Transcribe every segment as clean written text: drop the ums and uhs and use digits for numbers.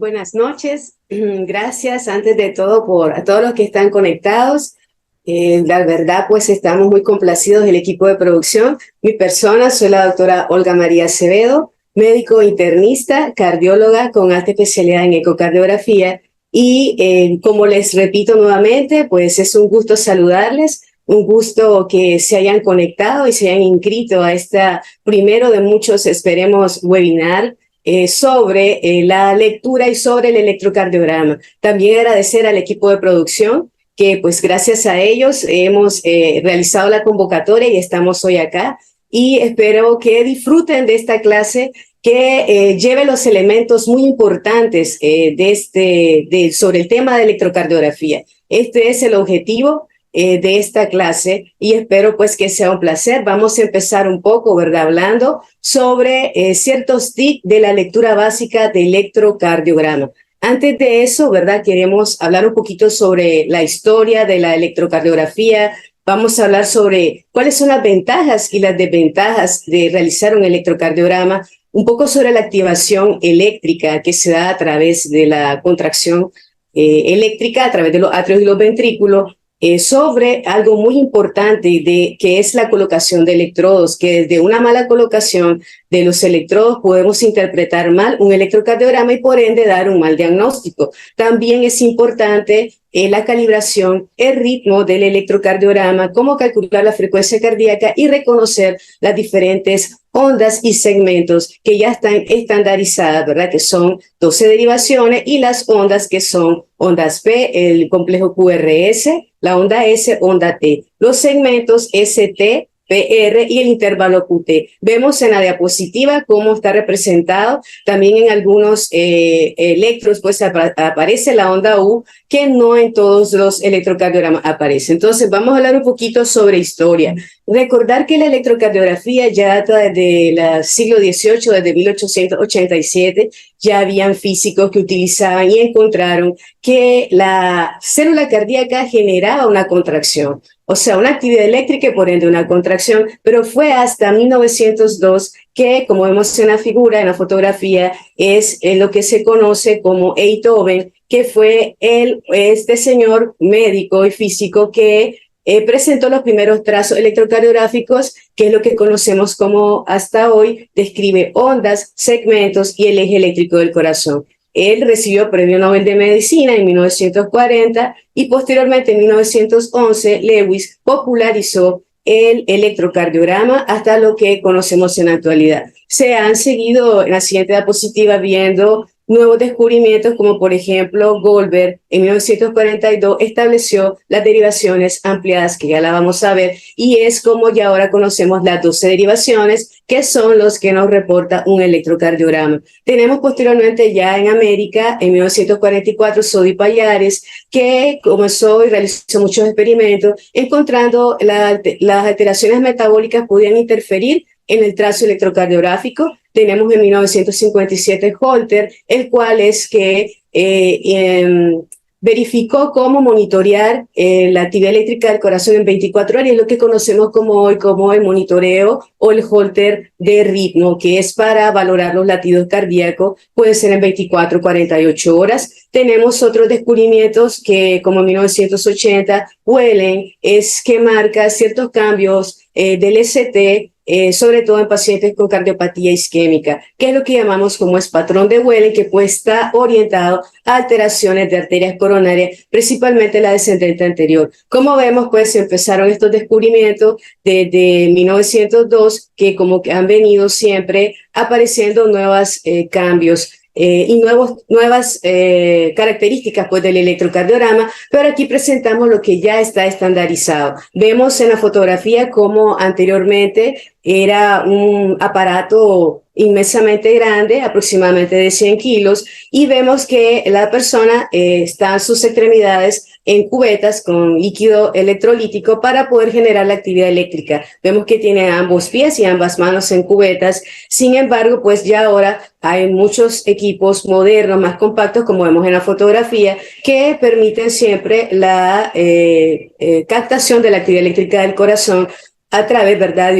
buenas noches. Gracias antes de todo a todos los que están conectados. La verdad, pues estamos muy complacidos del equipo de producción. Mi persona, soy la doctora Olga María Acevedo, médico internista, cardióloga con alta especialidad en ecocardiografía. Y como les repito nuevamente, pues es un gusto saludarles, un gusto que se hayan conectado y se hayan inscrito a esta primero de muchos, esperemos, webinar sobre la lectura y sobre el electrocardiograma. También agradecer al equipo de producción que pues gracias a ellos hemos realizado la convocatoria y estamos hoy acá, y espero que disfruten de esta clase que lleve los elementos muy importantes sobre el tema de electrocardiografía. Este es el objetivo de esta clase y espero pues que sea un placer. Vamos a empezar un poco, ¿verdad? Hablando sobre ciertos tips de la lectura básica de electrocardiograma. Antes de eso, ¿verdad? Queremos hablar un poquito sobre la historia de la electrocardiografía. Vamos a hablar sobre cuáles son las ventajas y las desventajas de realizar un electrocardiograma, un poco sobre la activación eléctrica que se da a través de la contracción eléctrica, a través de los atrios y los ventrículos, sobre algo muy importante que es la colocación de electrodos, que desde una mala colocación de los electrodos podemos interpretar mal un electrocardiograma y por ende dar un mal diagnóstico. También es importante la calibración, el ritmo del electrocardiograma, cómo calcular la frecuencia cardíaca y reconocer las diferentes ondas y segmentos que ya están estandarizadas, ¿verdad? Que son 12 derivaciones, y las ondas que son ondas P, el complejo QRS, la onda S, onda T, los segmentos ST, PR y el intervalo QT. Vemos en la diapositiva cómo está representado. También en algunos electros pues aparece la onda U, que no en todos los electrocardiogramas aparece. Entonces vamos a hablar un poquito sobre historia. Recordar que la electrocardiografía ya data desde el siglo XVIII, desde 1887, ya habían físicos que utilizaban y encontraron que la célula cardíaca generaba una contracción, o sea, una actividad eléctrica y por ende una contracción, pero fue hasta 1902 que, como vemos en la figura, en la fotografía, es lo que se conoce como Einthoven, que fue este señor médico y físico que presentó los primeros trazos electrocardiográficos, que es lo que conocemos como hasta hoy describe ondas, segmentos y el eje eléctrico del corazón. Él recibió Premio Nobel de Medicina en 1940 y posteriormente en 1911 Lewis popularizó el electrocardiograma hasta lo que conocemos en la actualidad. Se han seguido en la siguiente diapositiva viendo nuevos descubrimientos, como por ejemplo Goldberg en 1942 estableció las derivaciones ampliadas, que ya la vamos a ver, y es como ya ahora conocemos las 12 derivaciones, que son los que nos reporta un electrocardiograma. Tenemos posteriormente ya en América, en 1944, Sodi Pallares, que comenzó y realizó muchos experimentos, encontrando las alteraciones metabólicas podían interferir en el trazo electrocardiográfico. Tenemos en 1957 Holter, el cual es que verificó cómo monitorear la actividad eléctrica del corazón en 24 horas, y es lo que conocemos como hoy como el monitoreo o el Holter de ritmo, que es para valorar los latidos cardíacos, puede ser en 24 o 48 horas. Tenemos otros descubrimientos que, como en 1980, Wellen, es que marca ciertos cambios del ST, sobre todo en pacientes con cardiopatía isquémica, que es lo que llamamos como es patrón de Wellen, que pues está orientado a alteraciones de arterias coronarias, principalmente la descendente anterior. Como vemos, pues empezaron estos descubrimientos desde 1902, que como que han venido siempre apareciendo nuevos cambios y nuevas características pues del electrocardiograma, pero aquí presentamos lo que ya está estandarizado. Vemos en la fotografía como anteriormente era un aparato inmensamente grande, aproximadamente de 100 kilos, y vemos que la persona está en sus extremidades en cubetas con líquido electrolítico para poder generar la actividad eléctrica. Vemos que tiene ambos pies y ambas manos en cubetas. Sin embargo, pues ya ahora hay muchos equipos modernos, más compactos, como vemos en la fotografía, que permiten siempre la captación de la actividad eléctrica del corazón a través, ¿verdad?,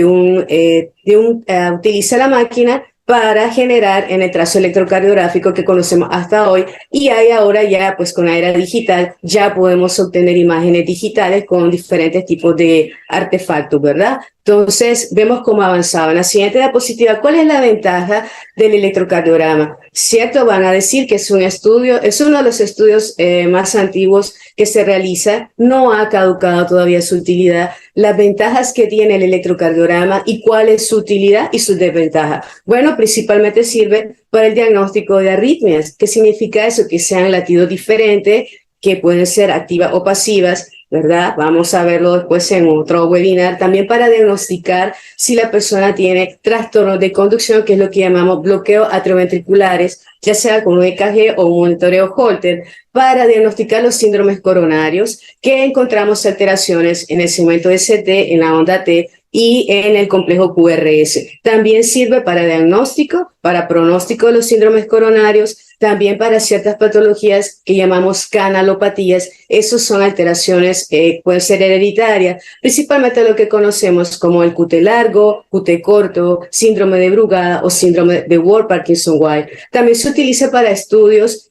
utiliza la máquina para generar en el trazo electrocardiográfico que conocemos hasta hoy, y hay ahora ya pues con la era digital ya podemos obtener imágenes digitales con diferentes tipos de artefactos, ¿verdad? Entonces vemos cómo avanzaba. En la siguiente diapositiva, ¿cuál es la ventaja del electrocardiograma? Cierto, van a decir que es un estudio, es uno de los estudios más antiguos que se realiza, no ha caducado todavía su utilidad, las ventajas que tiene el electrocardiograma y cuál es su utilidad y sus desventajas. Bueno, principalmente sirve para el diagnóstico de arritmias. ¿Qué significa eso? Que sean latidos diferentes, que pueden ser activas o pasivas, ¿verdad? Vamos a verlo después en otro webinar, también para diagnosticar si la persona tiene trastornos de conducción, que es lo que llamamos bloqueos atrioventriculares, ya sea con un EKG o un monitoreo Holter, para diagnosticar los síndromes coronarios, que encontramos alteraciones en el segmento ST, en la onda T y en el complejo QRS. También sirve para diagnóstico, para pronóstico de los síndromes coronarios, también para ciertas patologías que llamamos canalopatías. Esos son alteraciones que pueden ser hereditarias, principalmente lo que conocemos como el QT largo, QT corto, síndrome de Brugada o síndrome de Ward-Parkinson-White. También se utiliza para estudios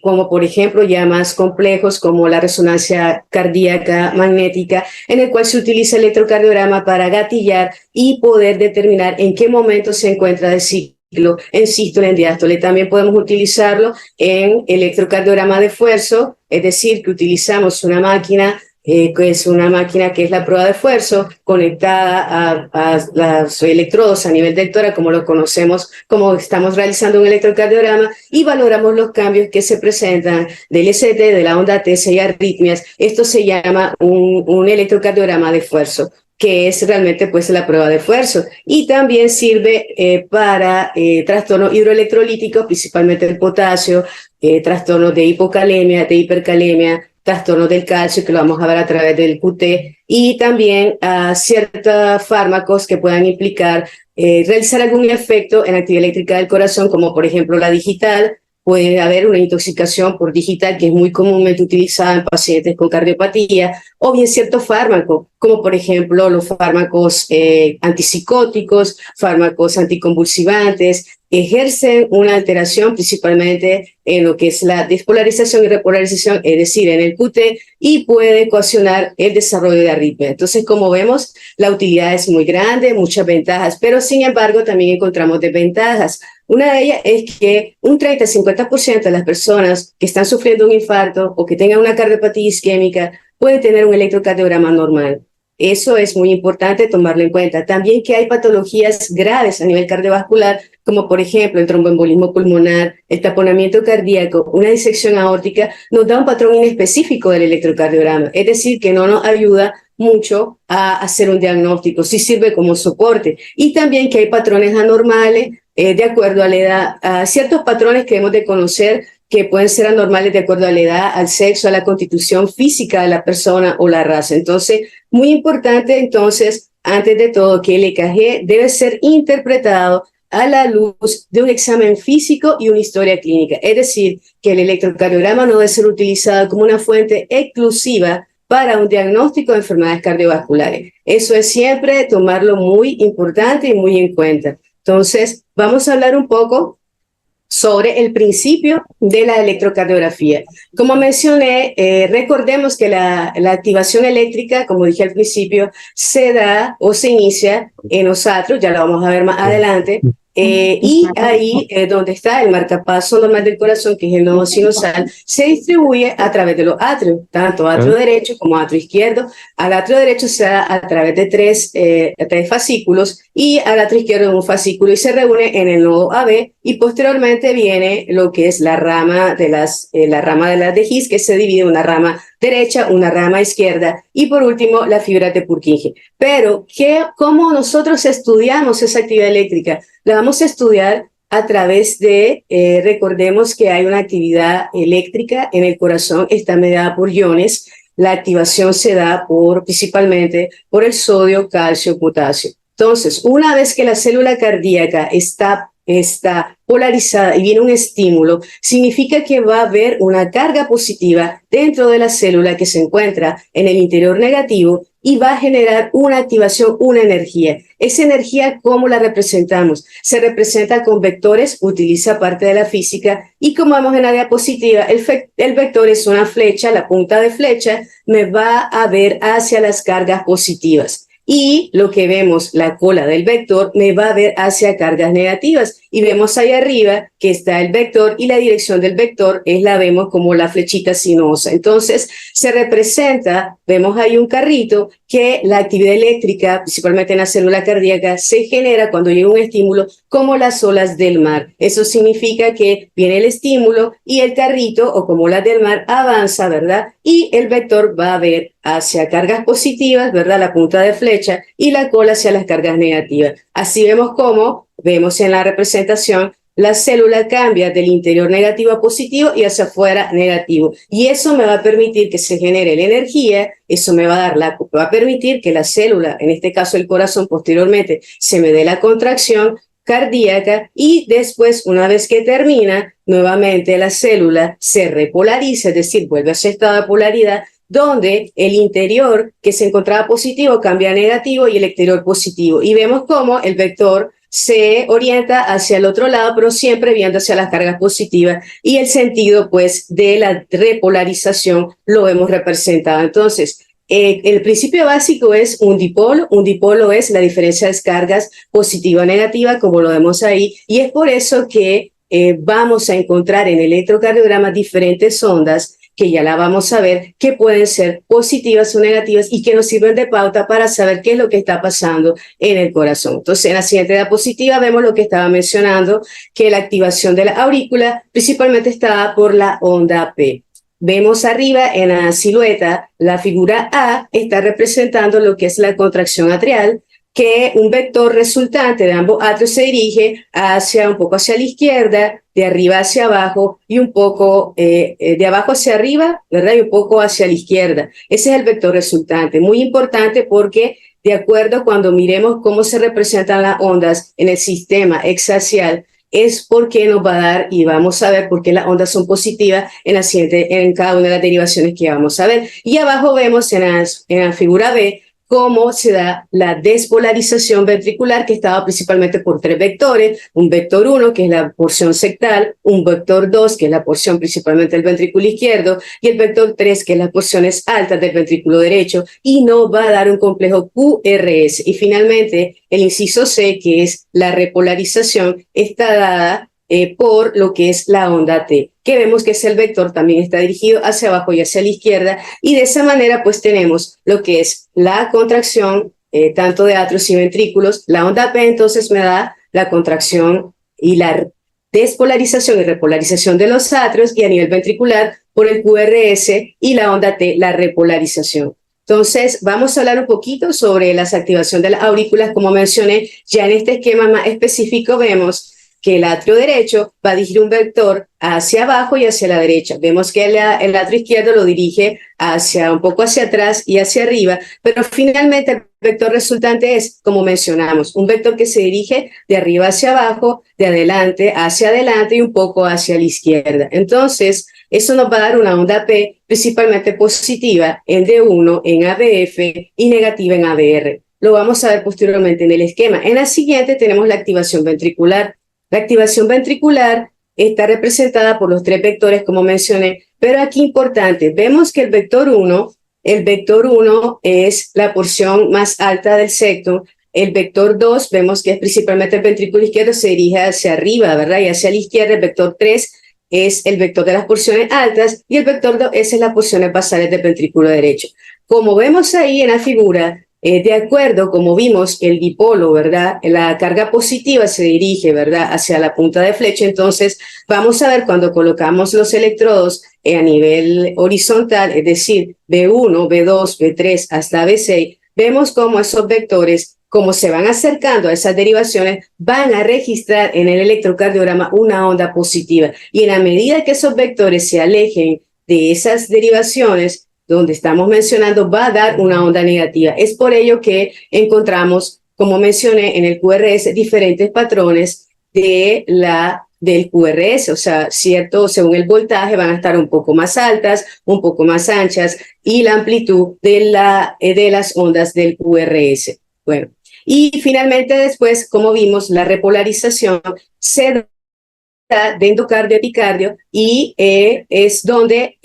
como por ejemplo ya más complejos como la resonancia cardíaca magnética, en el cual se utiliza el electrocardiograma para gatillar y poder determinar en qué momento se encuentra el ciclo en sístole, en diástole. También podemos utilizarlo en electrocardiograma de esfuerzo, es decir, que utilizamos una máquina que es una máquina que es la prueba de esfuerzo conectada a los electrodos a nivel del tórax, como lo conocemos, como estamos realizando un electrocardiograma, y valoramos los cambios que se presentan del ST, de la onda T y arritmias. Esto se llama un electrocardiograma de esfuerzo, que es realmente pues la prueba de esfuerzo, y también sirve para trastornos hidroelectrolíticos, principalmente el potasio, trastornos de hipocalemia, de hipercalemia, trastornos del calcio, que lo vamos a ver a través del QT, y también a ciertos fármacos que puedan implicar realizar algún efecto en la actividad eléctrica del corazón, como por ejemplo la digital. Puede haber una intoxicación por digital que es muy comúnmente utilizada en pacientes con cardiopatía, o bien ciertos fármacos, como por ejemplo los fármacos antipsicóticos, fármacos anticonvulsivantes, ejercen una alteración principalmente en lo que es la despolarización y repolarización, es decir, en el QT, y puede ocasionar el desarrollo de arritmia. Entonces, como vemos, la utilidad es muy grande, muchas ventajas, pero sin embargo también encontramos desventajas. Una de ellas es que un 30-50% de las personas que están sufriendo un infarto o que tengan una cardiopatía isquémica pueden tener un electrocardiograma normal. Eso es muy importante tomarlo en cuenta. También que hay patologías graves a nivel cardiovascular, como por ejemplo el tromboembolismo pulmonar, el taponamiento cardíaco, una disección aórtica, nos da un patrón inespecífico del electrocardiograma. Es decir, que no nos ayuda mucho a hacer un diagnóstico, sí sirve como soporte. Y también que hay patrones anormales de acuerdo a la edad, a ciertos patrones que hemos de conocer que pueden ser anormales de acuerdo a la edad, al sexo, a la constitución física de la persona o la raza. Entonces, muy importante entonces, antes de todo, que el EKG debe ser interpretado a la luz de un examen físico y una historia clínica. Es decir, que el electrocardiograma no debe ser utilizado como una fuente exclusiva para un diagnóstico de enfermedades cardiovasculares. Eso es siempre tomarlo muy importante y muy en cuenta. Entonces, vamos a hablar un poco sobre el principio de la electrocardiografía. Como mencioné, recordemos que la activación eléctrica, como dije al principio, se da o se inicia en los atrios, ya lo vamos a ver más adelante, y ahí donde está el marcapaso normal del corazón, que es el nodo sinusal, se distribuye a través de los atrios, tanto atrio derecho como atrio izquierdo. Al atrio derecho se da a través de tres fascículos, y al atrio izquierdo en un fascículo, y se reúne en el nodo AB, y posteriormente viene lo que es la rama de las de His, que se divide en una rama derecha, una rama izquierda, y por último la fibra de Purkinje. Pero, ¿cómo nosotros estudiamos esa actividad eléctrica? La vamos a estudiar a través de, recordemos que hay una actividad eléctrica en el corazón, está mediada por iones. La activación se da principalmente por el sodio, calcio, potasio. Entonces, una vez que la célula cardíaca está está polarizada y viene un estímulo, significa que va a haber una carga positiva dentro de la célula que se encuentra en el interior negativo y va a generar una activación, una energía. Esa energía, ¿cómo la representamos? Se representa con vectores, utiliza parte de la física, y como vemos en la diapositiva, el vector es una flecha, la punta de flecha me va a ver hacia las cargas positivas. Y lo que vemos, la cola del vector, me va a ver hacia cargas negativas. Y vemos ahí arriba que está el vector y la dirección del vector la vemos como la flechita sinuosa. Entonces, se representa, vemos ahí un carrito, que la actividad eléctrica, principalmente en la célula cardíaca, se genera cuando llega un estímulo como las olas del mar. Eso significa que viene el estímulo y el carrito, o como olas del mar, avanza, ¿verdad? Y el vector va a ver hacia cargas positivas, ¿verdad? La punta de flecha, y la cola hacia las cargas negativas. Así vemos cómo, vemos en la representación, la célula cambia del interior negativo a positivo y hacia afuera negativo. Y eso me va a permitir que se genere la energía, eso me va a permitir que la célula, en este caso el corazón, posteriormente se me dé la contracción cardíaca, y después, una vez que termina, nuevamente la célula se repolariza, es decir, vuelve a ese estado de polaridad, donde el interior que se encontraba positivo cambia a negativo y el exterior positivo. Y vemos cómo el vector se orienta hacia el otro lado, pero siempre viendo hacia las cargas positivas, y el sentido, pues, de la repolarización lo hemos representado. Entonces, el principio básico es un dipolo. Un dipolo es la diferencia de cargas positiva o negativa, como lo vemos ahí, y es por eso que vamos a encontrar en el electrocardiograma diferentes ondas que ya la vamos a ver, que pueden ser positivas o negativas y que nos sirven de pauta para saber qué es lo que está pasando en el corazón. Entonces, en la siguiente diapositiva vemos lo que estaba mencionando, que la activación de la aurícula principalmente está por la onda P. Vemos arriba en la silueta, la figura A está representando lo que es la contracción atrial, que un vector resultante de ambos atrios se dirige un poco hacia la izquierda, de arriba hacia abajo y un poco de abajo hacia arriba, ¿verdad? Y un poco hacia la izquierda. Ese es el vector resultante. Muy importante porque, de acuerdo, cuando miremos cómo se representan las ondas en el sistema exaxial, es porque nos va a dar, y vamos a ver por qué las ondas son positivas en cada una de las derivaciones que vamos a ver. Y abajo vemos en la figura B cómo se da la despolarización ventricular, que estaba principalmente por tres vectores: un vector 1, que es la porción sectal, un vector 2, que es la porción principalmente del ventrículo izquierdo, y el vector 3, que es las porciones altas del ventrículo derecho, y nos va a dar un complejo QRS. Y finalmente, el inciso C, que es la repolarización, está dada por lo que es la onda T, que vemos que es el vector, también está dirigido hacia abajo y hacia la izquierda, y de esa manera pues tenemos lo que es la contracción tanto de atrios y ventrículos. La onda P entonces me da la contracción y la despolarización y repolarización de los atrios, y a nivel ventricular por el QRS, y la onda T la repolarización. Entonces, vamos a hablar un poquito sobre la activación de las aurículas. Como mencioné, ya en este esquema más específico vemos que el atrio derecho va a dirigir un vector hacia abajo y hacia la derecha. Vemos que el atrio izquierdo lo dirige un poco hacia atrás y hacia arriba, pero finalmente el vector resultante es, como mencionamos, un vector que se dirige de arriba hacia abajo, de adelante hacia adelante y un poco hacia la izquierda. Entonces, eso nos va a dar una onda P principalmente positiva en D1, en ABF, y negativa en ABR. Lo vamos a ver posteriormente en el esquema. En la siguiente tenemos la activación ventricular. La activación ventricular está representada por los tres vectores, como mencioné, pero aquí importante, vemos que el vector 1 es la porción más alta del septum. El vector 2 vemos que es principalmente el ventrículo izquierdo, se dirige hacia arriba, ¿verdad? Y hacia la izquierda. El vector 3 es el vector de las porciones altas, y el vector 2 es las porciones basales del ventrículo derecho. Como vemos ahí en la figura, de acuerdo, como vimos, el dipolo, ¿verdad? La carga positiva se dirige, ¿verdad?, hacia la punta de flecha. Entonces, vamos a ver cuando colocamos los electrodos a nivel horizontal, es decir, B1, B2, B3 hasta B6, vemos cómo esos vectores, como se van acercando a esas derivaciones, van a registrar en el electrocardiograma una onda positiva. Y en la medida que esos vectores se alejen de esas derivaciones, donde estamos mencionando, va a dar una onda negativa. Es por ello que encontramos, como mencioné, en el QRS diferentes patrones del QRS, o sea, cierto, según el voltaje van a estar un poco más altas, un poco más anchas, y la amplitud de las ondas del QRS. Bueno, y finalmente después, como vimos, la repolarización se da de endocardio a epicardio y es donde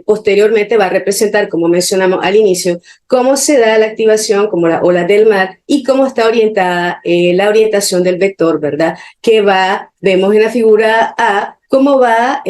posteriormente va a representar, como mencionamos al inicio, cómo se da la activación, como la ola del mar y cómo está orientada la orientación del vector, ¿verdad? Que vemos en la figura A, cómo va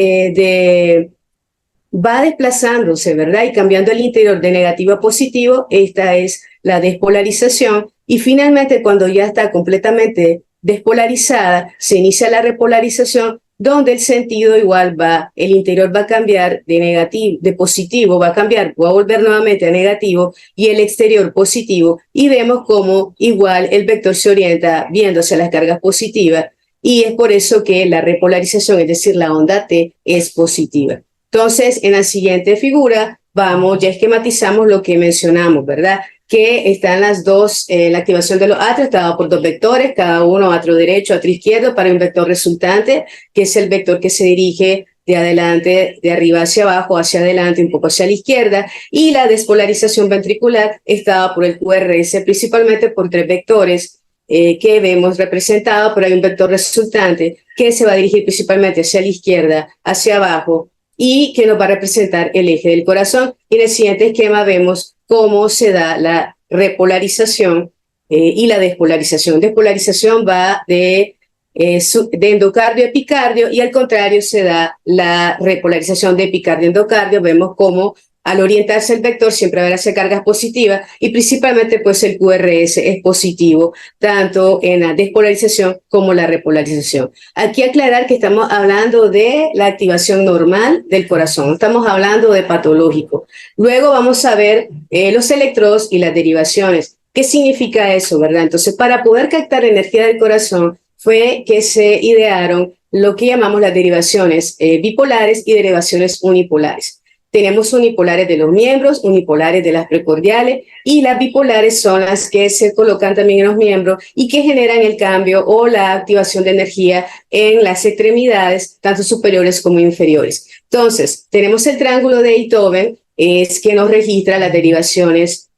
desplazándose, ¿verdad? Y cambiando el interior de negativo a positivo, esta es la despolarización. Y finalmente, cuando ya está completamente despolarizada, se inicia la repolarización, donde el sentido igual el interior va a cambiar de positivo, va a volver nuevamente a negativo y el exterior positivo. Y vemos cómo igual el vector se orienta viéndose las cargas positivas. Y es por eso que la repolarización, es decir, la onda T, es positiva. Entonces, en la siguiente figura, ya esquematizamos lo que mencionamos, ¿verdad? Que están las dos, la activación de los atrios está dado por dos vectores, cada uno atrio derecho, atrio izquierdo, para un vector resultante, que es el vector que se dirige de adelante, de arriba hacia abajo, hacia adelante, un poco hacia la izquierda, y la despolarización ventricular está dada por el QRS, principalmente por tres vectores que vemos representados, pero hay un vector resultante que se va a dirigir principalmente hacia la izquierda, hacia abajo, y que nos va a representar el eje del corazón. Y en el siguiente esquema vemos cómo se da la repolarización y la despolarización. Despolarización va de endocardio a epicardio y al contrario se da la repolarización de epicardio a endocardio. Vemos cómo al orientarse el vector siempre va a hacer cargas positivas y principalmente pues el QRS es positivo tanto en la despolarización como la repolarización. Aquí aclarar que estamos hablando de la activación normal del corazón, no estamos hablando de patológico. Luego vamos a ver los electrodos y las derivaciones. ¿Qué significa eso, verdad? Entonces, para poder captar energía del corazón fue que se idearon lo que llamamos las derivaciones bipolares y derivaciones unipolares. Tenemos unipolares de los miembros, unipolares de las precordiales y las bipolares son las que se colocan también en los miembros y que generan el cambio o la activación de energía en las extremidades, tanto superiores como inferiores. Entonces, tenemos el triángulo de Einthoven, es que nos registra las derivaciones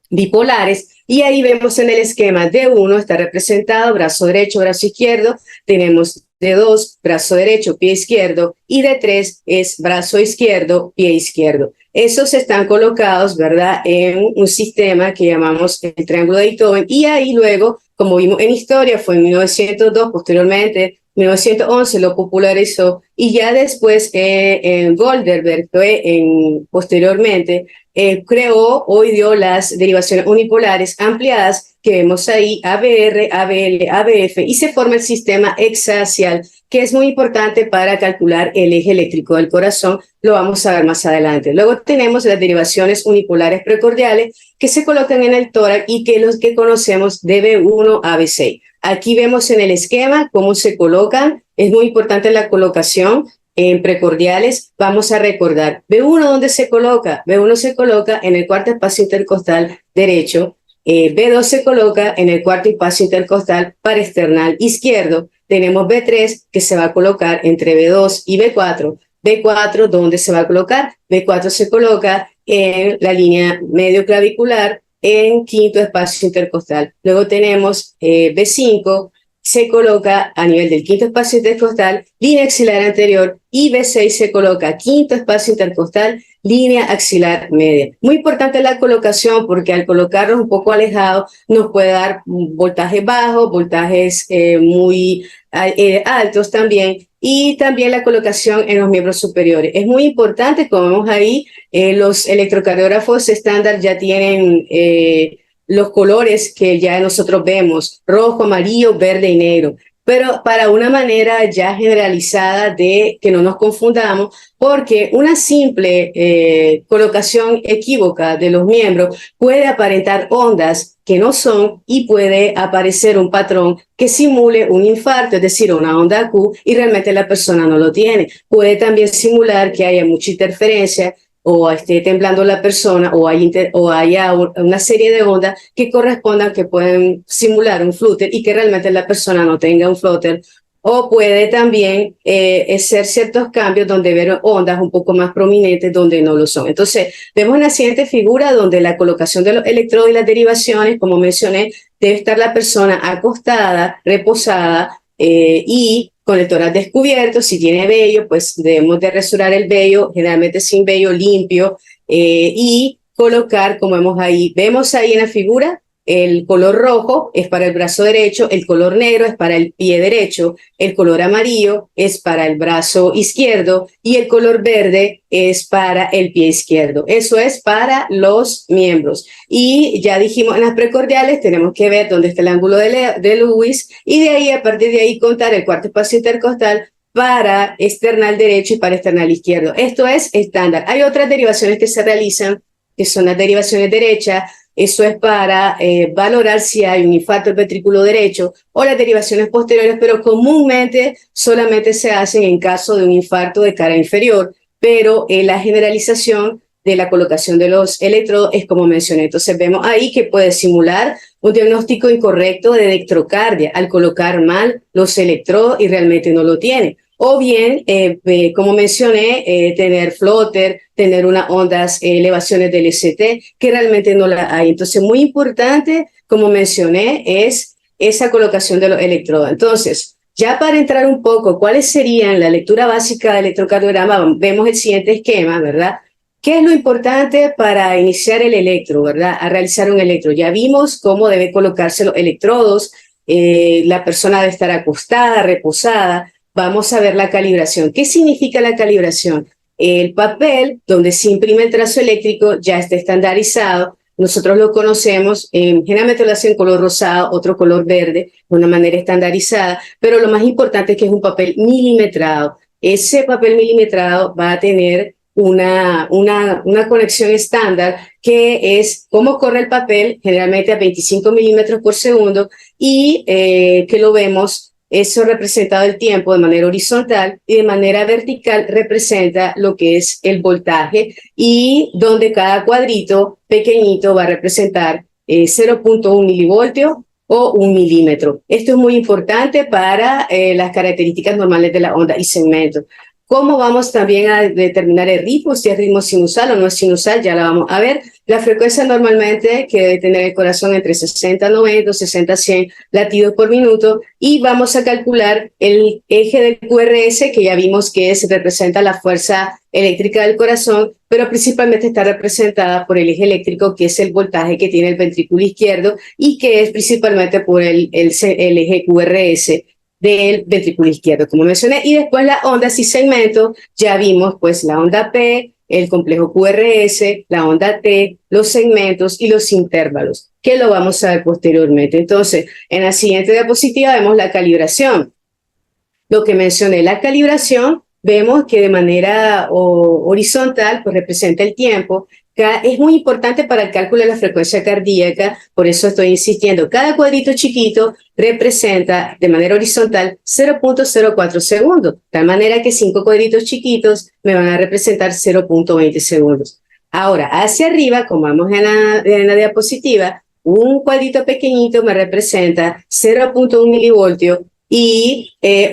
bipolares y ahí vemos en el esquema D1 está representado brazo derecho, brazo izquierdo, tenemos D2, brazo derecho, pie izquierdo, y D3 es brazo izquierdo, pie izquierdo. Esos están colocados, ¿verdad?, en un sistema que llamamos el triángulo de Einthoven, y ahí luego, como vimos en historia, fue en 1902, posteriormente, 1911 lo popularizó, y ya después en Goldberg, posteriormente, creó o dio las derivaciones unipolares ampliadas que vemos ahí, ABR, ABL, ABF, y se forma el sistema hexaxial, que es muy importante para calcular el eje eléctrico del corazón, lo vamos a ver más adelante. Luego tenemos las derivaciones unipolares precordiales que se colocan en el tórax y que los que conocemos de B1 a B6. Aquí vemos en el esquema cómo se colocan, es muy importante la colocación en precordiales. Vamos a recordar, B1, ¿dónde se coloca? B1 se coloca en el cuarto espacio intercostal derecho, B2 se coloca en el cuarto espacio intercostal parasternal izquierdo, tenemos B3 que se va a colocar entre B2 y B4, B4, ¿dónde se va a colocar? B4 se coloca en la línea medio clavicular en quinto espacio intercostal. Luego tenemos B5, se coloca a nivel del quinto espacio intercostal, línea axilar anterior, y B6 se coloca quinto espacio intercostal, línea axilar media. Muy importante la colocación porque al colocarlos un poco alejados nos puede dar voltajes bajos, voltajes muy altos también, y también la colocación en los miembros superiores. Es muy importante, como vemos ahí, los electrocardiógrafos estándar ya tienen los colores que ya nosotros vemos, rojo, amarillo, verde y negro, pero para una manera ya generalizada de que no nos confundamos, porque una simple colocación equívoca de los miembros puede aparentar ondas que no son y puede aparecer un patrón que simule un infarto, es decir, una onda Q, y realmente la persona no lo tiene. Puede también simular que haya mucha interferencia o esté temblando la persona o haya una serie de ondas que correspondan, que pueden simular un flúter y que realmente la persona no tenga un flúter o puede también ser ciertos cambios donde ver ondas un poco más prominentes donde no lo son. Entonces, vemos en la siguiente figura donde la colocación de los electrodos y las derivaciones, como mencioné, debe estar la persona acostada, reposada y con el tórax descubierto. Si tiene vello, pues debemos de rasurar el vello, generalmente sin vello, limpio, y colocar, como vemos ahí en la figura, el color rojo es para el brazo derecho, el color negro es para el pie derecho, el color amarillo es para el brazo izquierdo y el color verde es para el pie izquierdo. Eso es para los miembros. Y ya dijimos en las precordiales tenemos que ver dónde está el ángulo de Lewis y de ahí, a partir de ahí, contar el cuarto espacio intercostal para external derecho y para external izquierdo. Esto es estándar. Hay otras derivaciones que se realizan, que son las derivaciones derechas. Eso es para valorar si hay un infarto del ventrículo derecho o las derivaciones posteriores, pero comúnmente solamente se hacen en caso de un infarto de cara inferior, pero la generalización de la colocación de los electrodos es como mencioné. Entonces vemos ahí que puede simular un diagnóstico incorrecto de dextrocardia al colocar mal los electrodos y realmente no lo tiene. O bien, como mencioné, tener floater, tener unas ondas, elevaciones del ST, que realmente no la hay. Entonces, muy importante, como mencioné, es esa colocación de los electrodos. Entonces, ya para entrar un poco, ¿cuáles serían la lectura básica del electrocardiograma? Vemos el siguiente esquema, ¿verdad? ¿Qué es lo importante para iniciar el electro, verdad? A realizar un electro. Ya vimos cómo debe colocarse los electrodos, la persona debe estar acostada, reposada. Vamos a ver la calibración. ¿Qué significa la calibración? El papel donde se imprime el trazo eléctrico ya está estandarizado. Nosotros lo conocemos, generalmente lo hacen color rosado, otro color verde, de una manera estandarizada, pero lo más importante es que es un papel milimetrado. Ese papel milimetrado va a tener una conexión estándar que es cómo corre el papel, generalmente a 25 milímetros por segundo, y que lo vemos. Eso representado el tiempo de manera horizontal y de manera vertical representa lo que es el voltaje y donde cada cuadrito pequeñito va a representar 0.1 milivoltio o 1 milímetro. Esto es muy importante para las características normales de la onda y segmento. ¿Cómo vamos también a determinar el ritmo? Si es ritmo sinusal o no es sinusal, ya la vamos a ver. La frecuencia normalmente que debe tener el corazón entre 60 a 90, 60 a 100 latidos por minuto y vamos a calcular el eje del QRS que ya vimos que representa la fuerza eléctrica del corazón, pero principalmente está representada por el eje eléctrico que es el voltaje que tiene el ventrículo izquierdo y que es principalmente por el eje QRS del ventrículo izquierdo, como mencioné, y después las ondas y segmentos, ya vimos pues la onda P, el complejo QRS, la onda T, los segmentos y los intervalos, que lo vamos a ver posteriormente. Entonces, en la siguiente diapositiva vemos la calibración. Lo que mencioné, la calibración, vemos que de manera horizontal pues representa el tiempo. Es muy importante para el cálculo de la frecuencia cardíaca, por eso estoy insistiendo. Cada cuadrito chiquito representa de manera horizontal 0.04 segundos, de tal manera que 5 cuadritos chiquitos me van a representar 0.20 segundos. Ahora, hacia arriba, como vamos en la diapositiva, un cuadrito pequeñito me representa 0.1 milivoltio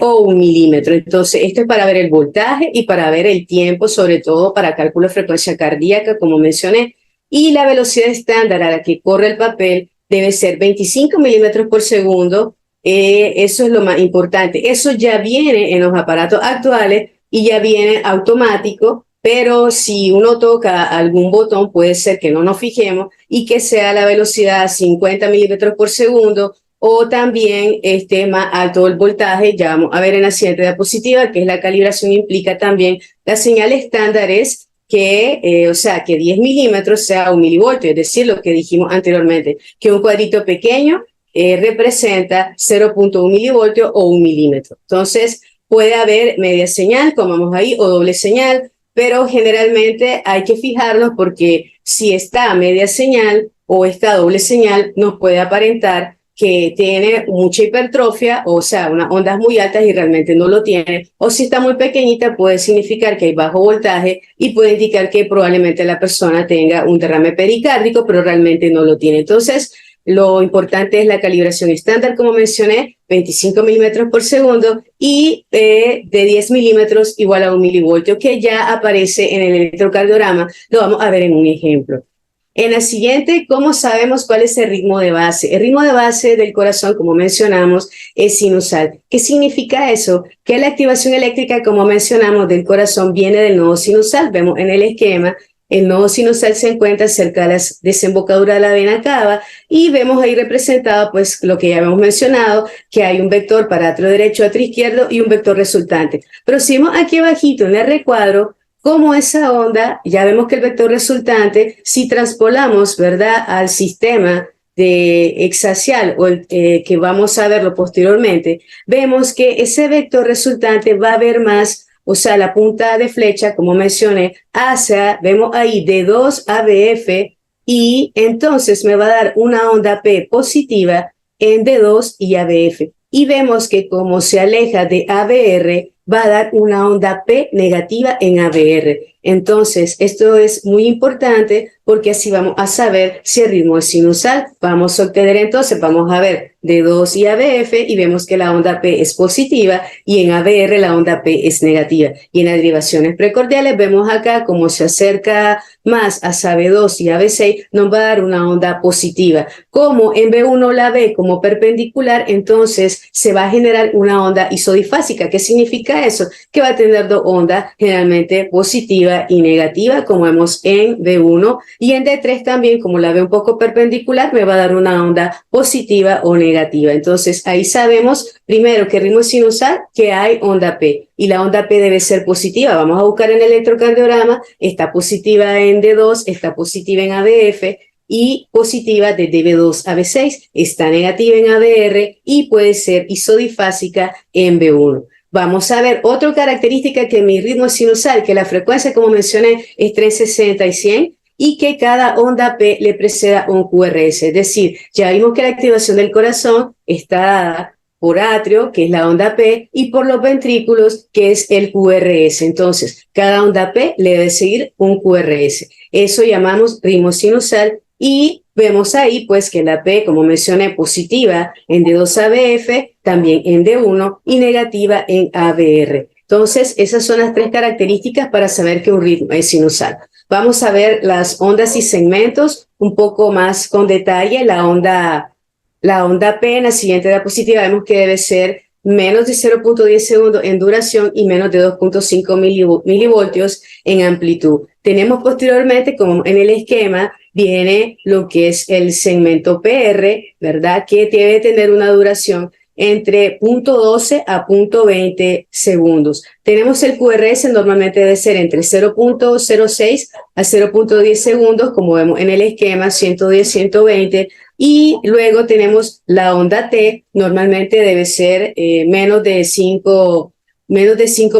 o 1 milímetro. Entonces, esto es para ver el voltaje y para ver el tiempo, sobre todo para cálculo de frecuencia cardíaca, como mencioné. Y la velocidad estándar a la que corre el papel debe ser 25 milímetros por segundo. Eso es lo más importante. Eso ya viene en los aparatos actuales y ya viene automático, pero si uno toca algún botón, puede ser que no nos fijemos y que sea la velocidad 50 milímetros por segundo, o también esté más alto el voltaje. Ya vamos a ver en la siguiente diapositiva que es la calibración implica también la señal estándar es que, o sea, que 10 milímetros sea 1 milivoltio, es decir, lo que dijimos anteriormente, que un cuadrito pequeño representa 0.1 milivoltio o 1 milímetro. Entonces, puede haber media señal, como vamos ahí, o doble señal, pero generalmente hay que fijarnos porque si está a media señal o está doble señal, nos puede aparentar que tiene mucha hipertrofia, o sea, unas ondas muy altas y realmente no lo tiene, o si está muy pequeñita puede significar que hay bajo voltaje y puede indicar que probablemente la persona tenga un derrame pericárdico, pero realmente no lo tiene. Entonces, Lo importante es la calibración estándar, como mencioné, 25 milímetros por segundo y de 10 milímetros igual a 1 milivoltio, que ya aparece en el electrocardiograma. Lo vamos a ver en un ejemplo. En la siguiente, ¿cómo sabemos cuál es el ritmo de base? El ritmo de base del corazón, como mencionamos, es sinusal. ¿Qué significa eso? Que la activación eléctrica, como mencionamos, del corazón viene del nodo sinusal. Vemos en el esquema, el nodo sinusal se encuentra cerca de la desembocadura de la vena cava y vemos ahí representado pues lo que ya hemos mencionado, que hay un vector para atrio derecho, atrio izquierdo y un vector resultante. Pero si vemos aquí abajito en el recuadro, como esa onda, ya vemos que el vector resultante, si transpolamos, ¿verdad?, al sistema de hexaxial o que vamos a verlo posteriormente, vemos que ese vector resultante va a ver más, o sea, la punta de flecha, como mencioné, hacia, vemos ahí, D2 ABF, y entonces me va a dar una onda P positiva en D2 y ABF. Y vemos que como se aleja de ABR, va a dar una onda P negativa en ABR. Entonces, esto es muy importante porque así vamos a saber si el ritmo es sinusal. Vamos a obtener entonces, vamos a ver D2 y ABF y vemos que la onda P es positiva y en ABR la onda P es negativa. Y en las derivaciones precordiales vemos acá como se acerca más a AB2 y AB6, nos va a dar una onda positiva. Como en B1 la ve como perpendicular, entonces se va a generar una onda isodifásica. ¿Qué significa eso? Que va a tener dos ondas generalmente positiva y negativa, como vemos en B1, y en D3 también, como la ve un poco perpendicular, me va a dar una onda positiva o negativa. Entonces ahí sabemos primero que el ritmo es sinusal, que hay onda P, y la onda P debe ser positiva. Vamos a buscar en el electrocardiograma, está positiva en D2, está positiva en ABF, y positiva de DB2 a B6, está negativa en ABR y puede ser isodifásica en B1. Vamos a ver otra característica, que mi ritmo es sinusal, que la frecuencia, como mencioné, es 360 y 100, y que cada onda P le preceda un QRS. Es decir, ya vimos que la activación del corazón está dada por atrio, que es la onda P, y por los ventrículos, que es el QRS. Entonces, cada onda P le debe seguir un QRS. Eso llamamos ritmo sinusal. Y vemos ahí pues que la P, como mencioné, positiva en D2ABF, también en D1 y negativa en ABR. Entonces, esas son las tres características para saber que un ritmo es sinusal. Vamos a ver las ondas y segmentos un poco más con detalle. La onda P en la siguiente diapositiva vemos que debe ser menos de 0.10 segundos en duración y menos de 2.5 milivoltios en amplitud. Tenemos posteriormente, como en el esquema, viene lo que es el segmento PR, ¿verdad? Que debe tener una duración entre 0.12 a 0.20 segundos. Tenemos el QRS, normalmente debe ser entre 0.06 a 0.10 segundos, como vemos en el esquema, 110, 120, y luego tenemos la onda T, normalmente debe ser menos de 5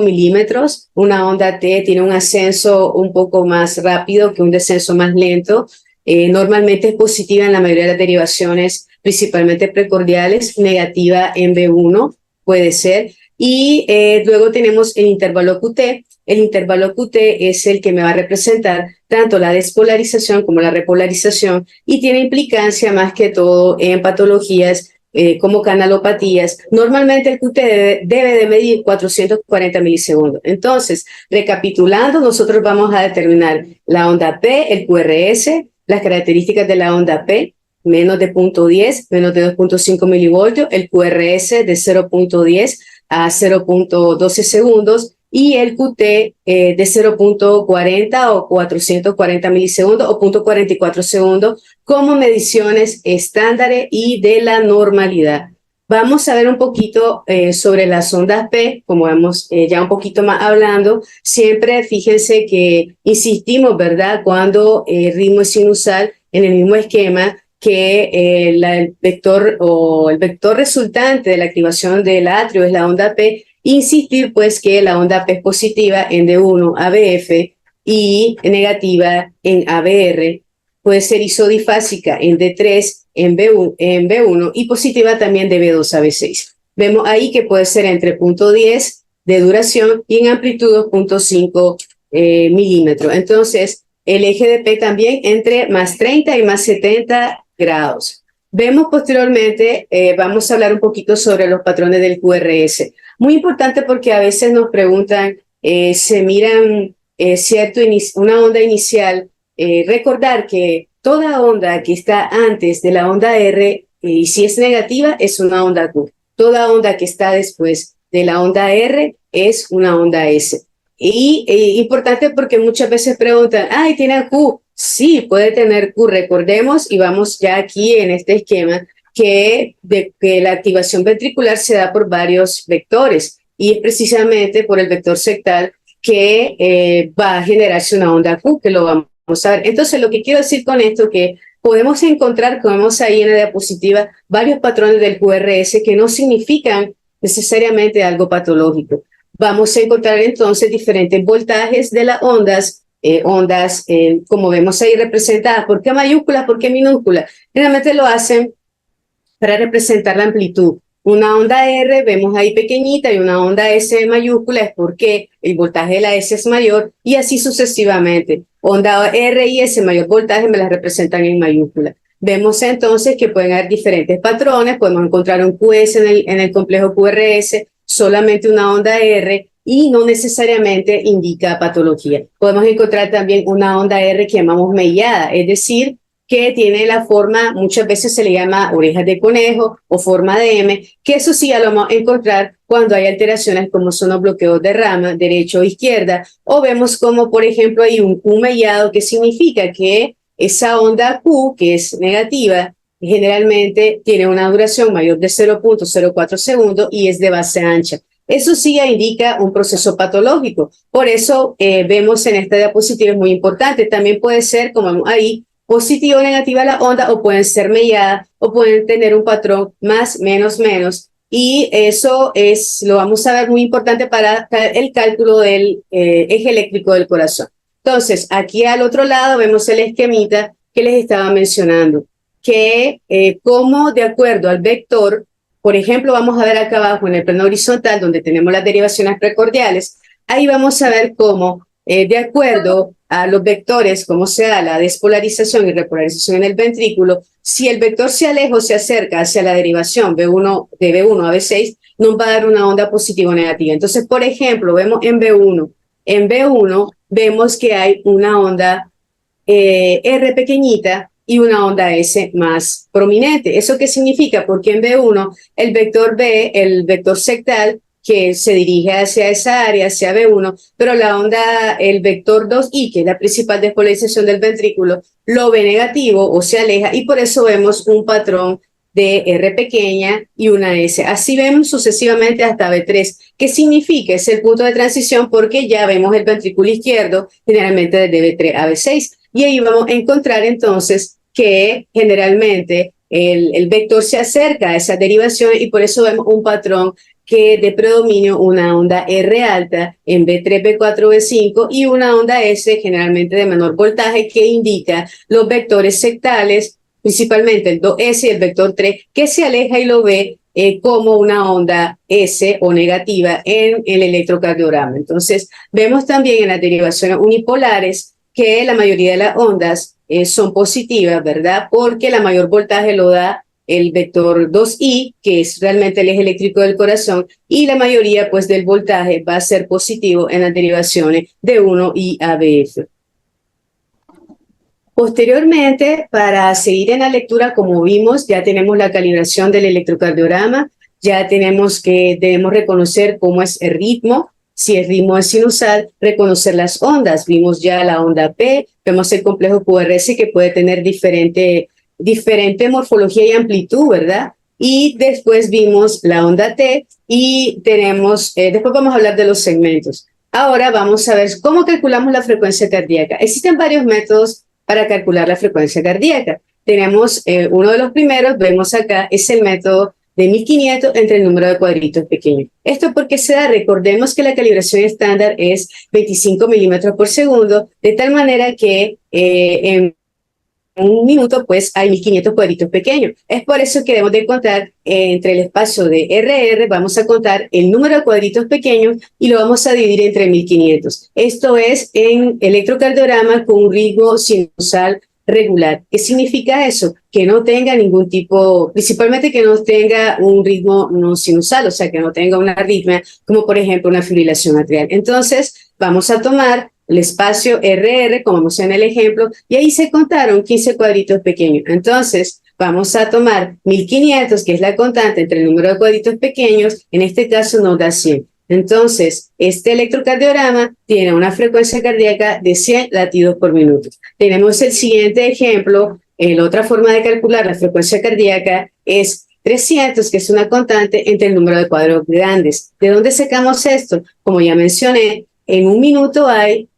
milímetros. Una onda T tiene un ascenso un poco más rápido que un descenso más lento. Normalmente es positiva en la mayoría de las derivaciones, principalmente precordiales, negativa en B1 puede ser. Y luego tenemos el intervalo QT. El intervalo QT es el que me va a representar tanto la despolarización como la repolarización y tiene implicancia más que todo en patologías como canalopatías. Normalmente el QT debe de medir 440 milisegundos. Entonces, recapitulando, nosotros vamos a determinar la onda P, el QRS, las características de la onda P, menos de 0.10, menos de 2.5 milivoltios, el QRS de 0.10 a 0.12 segundos, y el QT de 0.40 o 440 milisegundos o 0.44 segundos como mediciones estándares y de la normalidad. Vamos a ver un poquito sobre las ondas P, como vamos ya un poquito más hablando. Siempre fíjense que insistimos, ¿verdad? Cuando el ritmo es sinusal, en el mismo esquema, que el vector resultante de la activación del atrio es la onda P. Insistir pues que la onda P es positiva en D1 ABF y negativa en ABR, puede ser isodifásica en D3 en B1 y positiva también de B2 a B6. Vemos ahí que puede ser entre 0.10 de duración y en amplitud 2.5 milímetros. Entonces, el eje de P también entre más 30 y más 70 grados. Vemos posteriormente, vamos a hablar un poquito sobre los patrones del QRS. Muy importante porque a veces nos preguntan, se miran una onda inicial. Recordar que toda onda que está antes de la onda R, y si es negativa, es una onda Q. Toda onda que está después de la onda R es una onda S. Y importante porque muchas veces preguntan, ay, ¿tiene Q? Sí, puede tener Q. Recordemos, y vamos ya aquí en este esquema, que la activación ventricular se da por varios vectores, y es precisamente por el vector sectal que va a generarse una onda Q, que lo vamos a ver. Entonces, lo que quiero decir con esto es que podemos encontrar, como vemos ahí en la diapositiva, varios patrones del QRS que no significan necesariamente algo patológico. Vamos a encontrar entonces diferentes voltajes de las ondas, como vemos ahí representadas. ¿Por qué mayúsculas? ¿Por qué minúsculas? Generalmente lo hacen para representar la amplitud. Una onda R vemos ahí pequeñita y una onda S mayúscula es porque el voltaje de la S es mayor, y así sucesivamente. Onda R y S mayor voltaje me las representan en mayúscula. Vemos entonces que pueden haber diferentes patrones. Podemos encontrar un QS en el complejo QRS, solamente una onda R, y no necesariamente indica patología. Podemos encontrar también una onda R que llamamos mellada, es decir, que tiene la forma, muchas veces se le llama orejas de conejo o forma de M, que eso sí ya lo vamos a encontrar cuando hay alteraciones como son los bloqueos de rama, derecha o izquierda, o vemos como, por ejemplo, hay un Q mellado, que significa que esa onda Q, que es negativa, generalmente tiene una duración mayor de 0.04 segundos y es de base ancha. Eso sí ya indica un proceso patológico. Por eso vemos en esta diapositiva, es muy importante. También puede ser, como ahí, positiva o negativa la onda, o pueden ser melladas, o pueden tener un patrón más, menos, menos. Y eso lo vamos a ver, muy importante para el cálculo del eje eléctrico del corazón. Entonces, aquí al otro lado vemos el esquemita que les estaba mencionando, que como de acuerdo al vector, por ejemplo, vamos a ver acá abajo en el plano horizontal, donde tenemos las derivaciones precordiales, ahí vamos a ver cómo, de acuerdo a los vectores, cómo se da la despolarización y repolarización en el ventrículo, si el vector se aleja o se acerca hacia la derivación B1, de B1 a B6, nos va a dar una onda positiva o negativa. Entonces, por ejemplo, vemos en B1. En B1 vemos que hay una onda R pequeñita y una onda S más prominente. ¿Eso qué significa? Porque en B1 el vector B, el vector sectal, que se dirige hacia esa área, hacia B1, pero la onda, el vector 2i, que es la principal despolarización del ventrículo, lo ve negativo o se aleja, y por eso vemos un patrón de R pequeña y una S. Así vemos sucesivamente hasta B3. ¿Qué significa? Es el punto de transición, porque ya vemos el ventrículo izquierdo generalmente desde B3 a B6. Y ahí vamos a encontrar entonces que generalmente el vector se acerca a esa derivación, y por eso vemos un patrón que de predominio una onda R alta en B3, B4, B5, y una onda S generalmente de menor voltaje, que indica los vectores sectales, principalmente el 2S y el vector 3, que se aleja y lo ve como una onda S o negativa en el electrocardiograma. Entonces, vemos también en las derivaciones unipolares que la mayoría de las ondas son positivas, ¿verdad? Porque la mayor voltaje lo da el vector 2i, que es realmente el eje eléctrico del corazón, y la mayoría pues del voltaje va a ser positivo en las derivaciones de 1i a bf. Posteriormente, para seguir en la lectura, como vimos, ya tenemos la calibración del electrocardiograma, ya tenemos que debemos reconocer cómo es el ritmo, si el ritmo es sinusal, reconocer las ondas. Vimos ya la onda P, vemos el complejo QRS, que puede tener diferente morfología y amplitud, ¿verdad? Y después vimos la onda T, y tenemos, después vamos a hablar de los segmentos. Ahora vamos a ver cómo calculamos la frecuencia cardíaca. Existen varios métodos para calcular la frecuencia cardíaca. Tenemos uno de los primeros, vemos acá, es el método de 1500 entre el número de cuadritos pequeños. ¿Esto por qué se da? Recordemos que la calibración estándar es 25 milímetros por segundo, de tal manera que en un minuto pues hay 1500 cuadritos pequeños. Es por eso que debemos de contar entre el espacio de RR, vamos a contar el número de cuadritos pequeños y lo vamos a dividir entre 1500. Esto es en electrocardiograma con un ritmo sinusal regular. ¿Qué significa eso? Que no tenga ningún tipo, principalmente que no tenga un ritmo no sinusal, o sea, que no tenga una arritmia, como por ejemplo una fibrilación atrial. Entonces, vamos a tomar el espacio RR, como vemos en el ejemplo, y ahí se contaron 15 cuadritos pequeños. Entonces, vamos a tomar 1500, que es la constante entre el número de cuadritos pequeños, en este caso nos da 100. Entonces, este electrocardiograma tiene una frecuencia cardíaca de 100 latidos por minuto. Tenemos el siguiente ejemplo. La otra forma de calcular la frecuencia cardíaca es 300, que es una constante entre el número de cuadros grandes. ¿De dónde sacamos esto? Como ya mencioné, en un minuto hay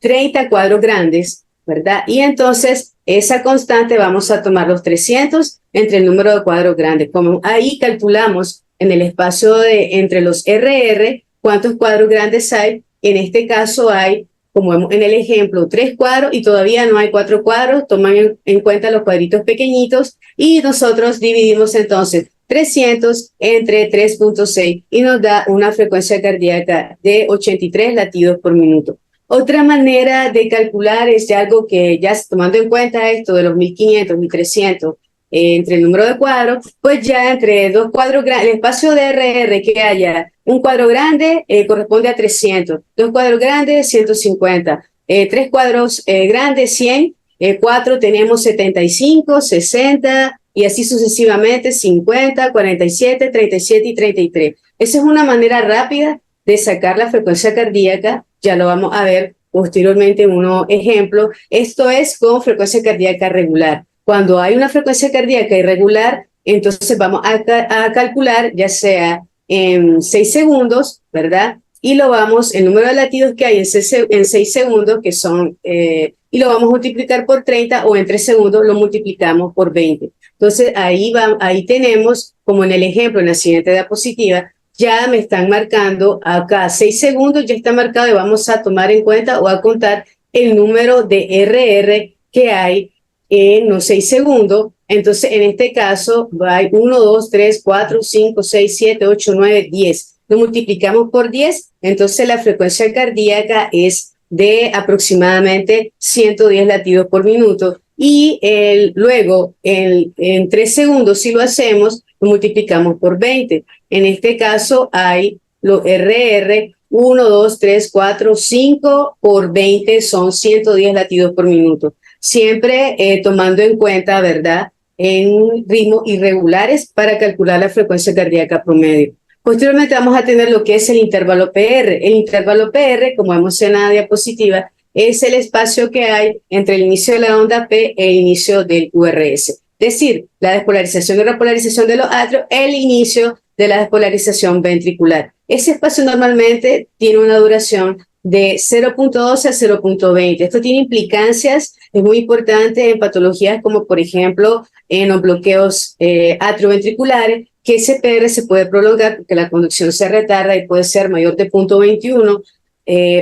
30 cuadros grandes, ¿verdad? Y entonces esa constante vamos a tomar los 300 entre el número de cuadros grandes. Como ahí calculamos en el espacio entre los RR cuántos cuadros grandes hay. En este caso hay, como vemos en el ejemplo, 3 cuadros y todavía no hay 4 cuadros. Toman en cuenta los cuadritos pequeñitos y nosotros dividimos entonces 300 entre 3.6 y nos da una frecuencia cardíaca de 83 latidos por minuto. Otra manera de calcular es algo que ya tomando en cuenta esto de los 1500, 1300, entre el número de cuadros, pues ya entre dos cuadros grandes, el espacio de RR que haya un cuadro grande corresponde a 300, dos cuadros grandes 150, tres cuadros grandes 100, cuatro tenemos 75, 60 y así sucesivamente 50, 47, 37 y 33. Esa es una manera rápida de sacar la frecuencia cardíaca, ya lo vamos a ver posteriormente en unos ejemplos. Esto es con frecuencia cardíaca regular. Cuando hay una frecuencia cardíaca irregular, entonces vamos a calcular ya sea en 6 segundos, ¿verdad? Y lo vamos, el número de latidos que hay en 6 segundos, que son, y lo vamos a multiplicar por 30 o en 3 segundos lo multiplicamos por 20. Entonces ahí tenemos, como en el ejemplo, en la siguiente diapositiva, ya me están marcando acá 6 segundos, ya está marcado y vamos a tomar en cuenta o a contar el número de RR que hay en los 6 segundos. Entonces, en este caso, hay 1, 2, 3, 4, 5, 6, 7, 8, 9, 10. Lo multiplicamos por 10, entonces la frecuencia cardíaca es de aproximadamente 110 latidos por minuto. Y luego, en 3 segundos, si lo hacemos, lo multiplicamos por 20. En este caso, hay los RR 1, 2, 3, 4, 5 por 20 son 110 latidos por minuto. Siempre tomando en cuenta, ¿verdad?, en ritmos irregulares para calcular la frecuencia cardíaca promedio. Posteriormente vamos a tener lo que es el intervalo PR. El intervalo PR, como vemos en la diapositiva, es el espacio que hay entre el inicio de la onda P e el inicio del QRS. Es decir, la despolarización y repolarización de los atrios, el inicio de la despolarización ventricular. Ese espacio normalmente tiene una duración de 0.12 a 0.20. Esto tiene implicancias, es muy importante en patologías como por ejemplo en los bloqueos atrioventriculares, que ese PR se puede prolongar porque la conducción se retarda y puede ser mayor de 0.21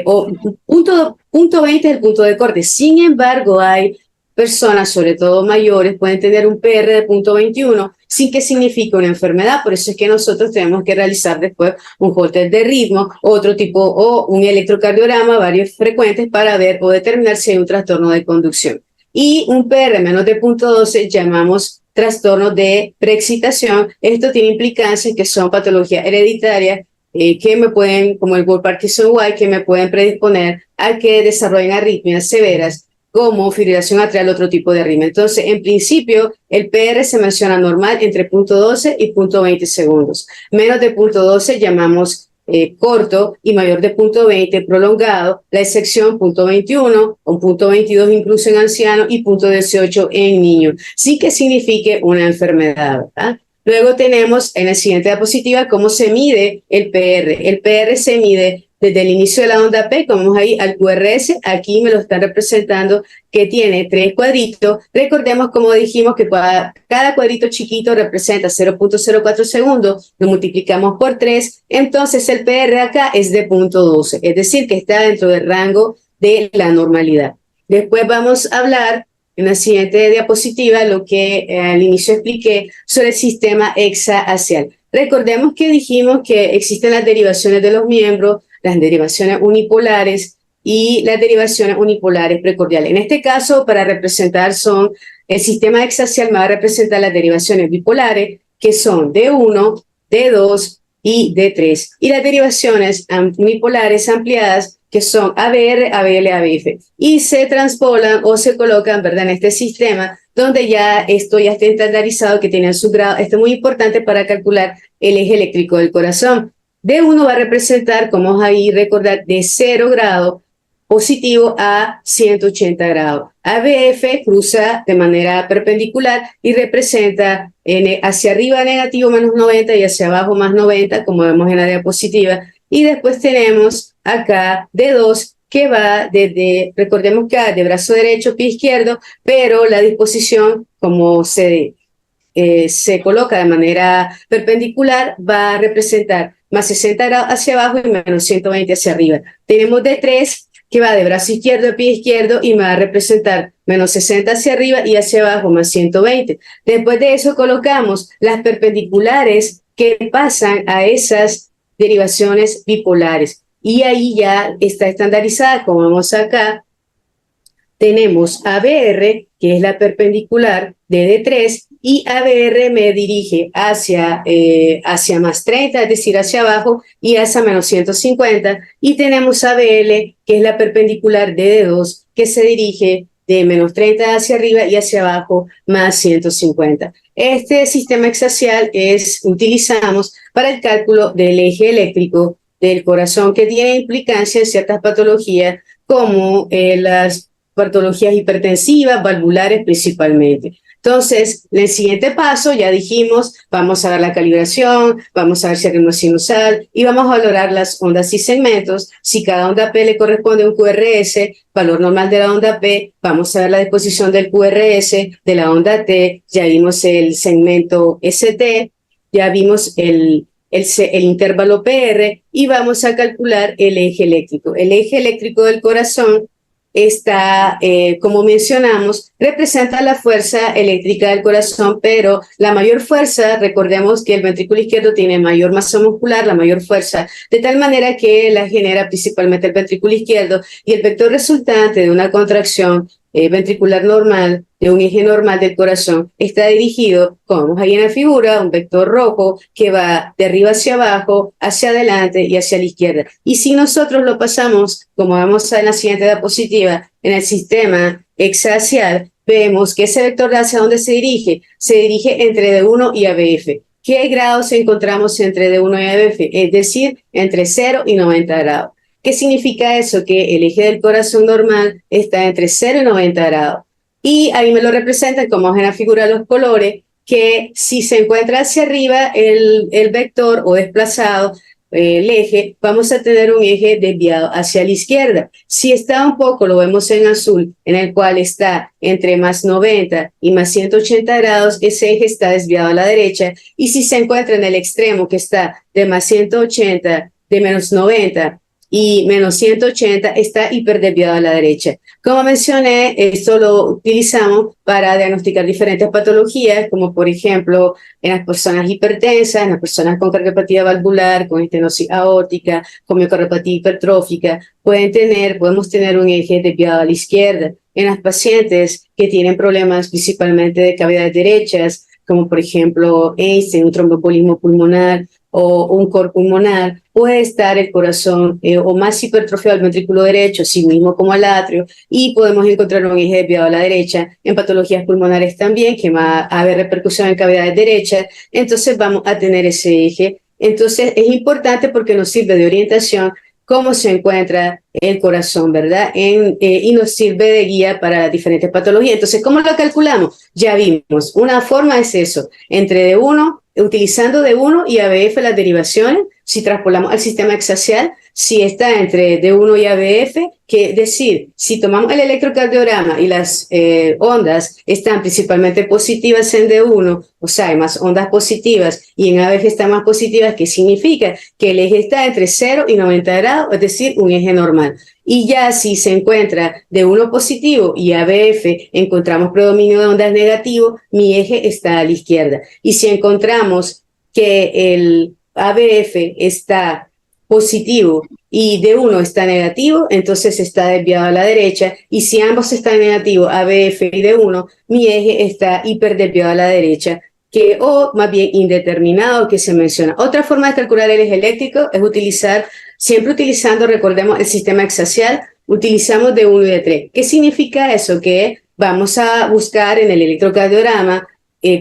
o punto 20 es el punto de corte. Sin embargo, hay personas, sobre todo mayores, pueden tener un PR de 0.21 sin que signifique una enfermedad. Por eso es que nosotros tenemos que realizar después un holter de ritmo, otro tipo, o un electrocardiograma, varios frecuentes, para ver o determinar si hay un trastorno de conducción. Y un PR menos de 0.12 llamamos trastorno de preexcitación. Esto tiene implicancias que son patologías hereditarias que me pueden, como el Parkinson-White, que me pueden predisponer a que desarrollen arritmias severas como fibrilación atrial, otro tipo de arritmia. Entonces, en principio, el PR se menciona normal entre 0.12 y 0.20 segundos. Menos de 0.12 llamamos corto y mayor de 0.20 prolongado, la excepción 0.21 o 0.22 incluso en ancianos y 0.18 en niños, sin que signifique una enfermedad, ¿verdad? Luego tenemos en la siguiente diapositiva cómo se mide el PR. El PR se mide desde el inicio de la onda P, como vemos ahí, al QRS. Aquí me lo están representando que tiene 3 cuadritos. Recordemos, como dijimos, que cada cuadrito chiquito representa 0.04 segundos. Lo multiplicamos por 3. Entonces el PR acá es de 0.12, es decir, que está dentro del rango de la normalidad. Después vamos a hablar en la siguiente diapositiva lo que al inicio expliqué sobre el sistema exaaxial. Recordemos que dijimos que existen las derivaciones de los miembros, las derivaciones unipolares, y las derivaciones unipolares precordiales. En este caso, para representar el sistema exaxial me va a representar las derivaciones bipolares, que son D1, D2 y D3, y las derivaciones unipolares ampliadas, que son ABR, ABL, ABF, y se transpolan o se colocan, ¿verdad?, en este sistema, donde ya esto ya está estandarizado, que tiene su grado. Esto es muy importante para calcular el eje eléctrico del corazón. D1 va a representar, como vamos a ir recordar, de 0 grado positivo a 180 grados. ABF cruza de manera perpendicular y representa hacia arriba negativo menos 90 y hacia abajo más 90, como vemos en la diapositiva. Y después tenemos acá D2, que va desde, recordemos que de brazo derecho, pie izquierdo, pero la disposición, como se coloca de manera perpendicular, va a representar más 60 grados hacia abajo y menos 120 hacia arriba. Tenemos D3, que va de brazo izquierdo a pie izquierdo y me va a representar menos 60 hacia arriba y hacia abajo más 120. Después de eso colocamos las perpendiculares que pasan a esas derivaciones bipolares. Y ahí ya está estandarizada, como vemos acá. Tenemos ABR, que es la perpendicular de D3, y ABR me dirige hacia más 30, es decir, hacia abajo, y hacia menos 150. Y tenemos ABL, que es la perpendicular de D2, que se dirige de menos 30 hacia arriba y hacia abajo más 150. Este sistema exaxial utilizamos para el cálculo del eje eléctrico del corazón, que tiene implicancia en ciertas patologías como las patologías hipertensivas, valvulares principalmente. Entonces, en el siguiente paso, ya dijimos, vamos a ver la calibración, vamos a ver si hay ritmo sinusal y vamos a valorar las ondas y segmentos. Si cada onda P le corresponde a un QRS, valor normal de la onda P, vamos a ver la disposición del QRS, de la onda T, ya vimos el segmento ST, ya vimos el intervalo PR y vamos a calcular el eje eléctrico. El eje eléctrico del corazón está, como mencionamos, representa la fuerza eléctrica del corazón, pero la mayor fuerza, recordemos que el ventrículo izquierdo tiene mayor masa muscular, la mayor fuerza, de tal manera que la genera principalmente el ventrículo izquierdo, y el vector resultante de una contracción ventricular normal, de un eje normal del corazón, está dirigido, como vemos ahí en la figura, un vector rojo que va de arriba hacia abajo, hacia adelante y hacia la izquierda. Y si nosotros lo pasamos, como vemos en la siguiente diapositiva, en el sistema exaxial, vemos que ese vector hacia dónde se dirige entre D1 y ABF. ¿Qué grados encontramos entre D1 y ABF? Es decir, entre 0 y 90 grados. ¿Qué significa eso? Que el eje del corazón normal está entre 0 y 90 grados. Y ahí me lo representan, como es en la figura de los colores, que si se encuentra hacia arriba el vector o desplazado, el eje, vamos a tener un eje desviado hacia la izquierda. Si está un poco, lo vemos en azul, en el cual está entre más 90 y más 180 grados, ese eje está desviado a la derecha. Y si se encuentra en el extremo, que está de más 180, de menos 90 y menos 180, está hiperdesviado a la derecha. Como mencioné, esto lo utilizamos para diagnosticar diferentes patologías, como por ejemplo en las personas hipertensas, en las personas con cardiopatía valvular, con estenosis aórtica, con miocardiopatía hipertrófica, podemos tener un eje desviado a la izquierda. En las pacientes que tienen problemas principalmente de cavidades derechas, como por ejemplo Einstein, un tromboembolismo pulmonar o un cor pulmonar, puede estar el corazón o más hipertrofiado al ventrículo derecho, así mismo como al atrio, y podemos encontrar un eje desviado a la derecha. En patologías pulmonares también, que va a haber repercusión en cavidades derechas, entonces vamos a tener ese eje. Entonces es importante porque nos sirve de orientación cómo se encuentra el corazón, ¿verdad? Y nos sirve de guía para las diferentes patologías. Entonces, ¿cómo lo calculamos? Ya vimos. Una forma es eso, entre D1, utilizando D1 y ABF las derivaciones, si traspolamos al sistema exaxial, si está entre D1 y ABF, que es decir, si tomamos el electrocardiograma y las ondas están principalmente positivas en D1, o sea, hay más ondas positivas y en ABF están más positivas, ¿qué significa? Que el eje está entre 0 y 90 grados, es decir, un eje normal. Y ya si se encuentra D1 positivo y ABF encontramos predominio de ondas negativo, mi eje está a la izquierda. Y si encontramos que el ABF está positivo y D1 está negativo, entonces está desviado a la derecha, y si ambos están negativos, ABF y D1, mi eje está hiperdesviado a la derecha, o más bien indeterminado, que se menciona. Otra forma de calcular el eje eléctrico es siempre utilizando, recordemos, el sistema exaxial, utilizamos D1 y D3. ¿Qué significa eso? Que vamos a buscar en el electrocardiograma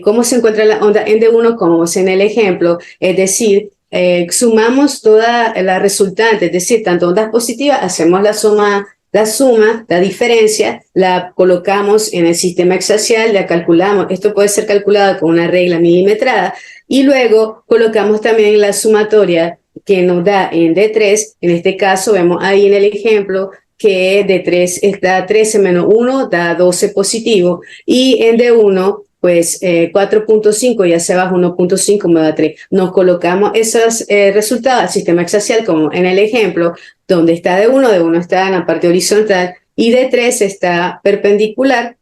cómo se encuentra la onda en D1, como vemos en el ejemplo, es decir, sumamos toda la resultante, es decir, tanto ondas positivas, hacemos la diferencia, la colocamos en el sistema exaxial, la calculamos. Esto puede ser calculado con una regla milimetrada, y luego colocamos también la sumatoria que nos da en D3. En este caso vemos ahí en el ejemplo que D3 está 13 menos 1, da 12 positivo, y en D1 pues 4.5 y hacia abajo 1.5 me da 3. Nos colocamos esos resultados al sistema exaxial, como en el ejemplo, donde está D1 está en la parte horizontal y D3 está perpendicular,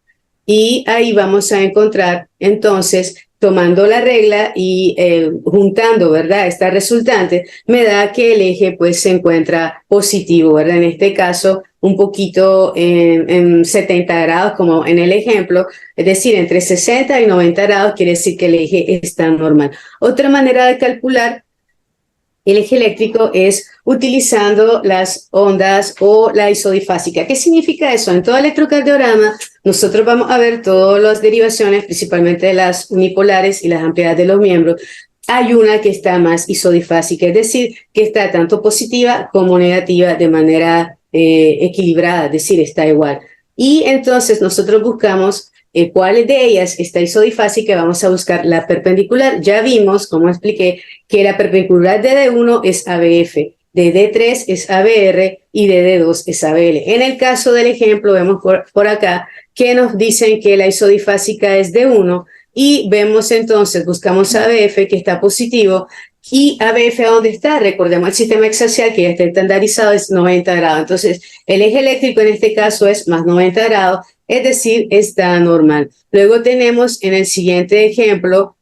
y ahí vamos a encontrar entonces, tomando la regla y juntando, ¿verdad? Esta resultante me da que el eje pues se encuentra positivo, ¿verdad? En este caso un poquito en 70 grados, como en el ejemplo, es decir, entre 60 y 90 grados quiere decir que el eje está normal. Otra manera de calcular el eje eléctrico es utilizando las ondas o la isodifásica. ¿Qué significa eso? En todo electrocardiograma nosotros vamos a ver todas las derivaciones, principalmente de las unipolares y las ampliadas de los miembros. Hay una que está más isodifásica, es decir, que está tanto positiva como negativa de manera equilibrada, es decir, está igual. Y entonces nosotros buscamos cuál de ellas está isodifásica, vamos a buscar la perpendicular. Ya vimos, como expliqué, que la perpendicular de D1 es ABF, de D3 es ABR y de D2 es ABL. En el caso del ejemplo, vemos por acá que nos dicen que la isodifásica es D1, y vemos entonces, buscamos ABF que está positivo, y ABF ¿a dónde está? Recordemos el sistema exaxial que ya está estandarizado, es 90 grados. Entonces, el eje eléctrico en este caso es más 90 grados, es decir, está normal. Luego tenemos en el siguiente ejemplo,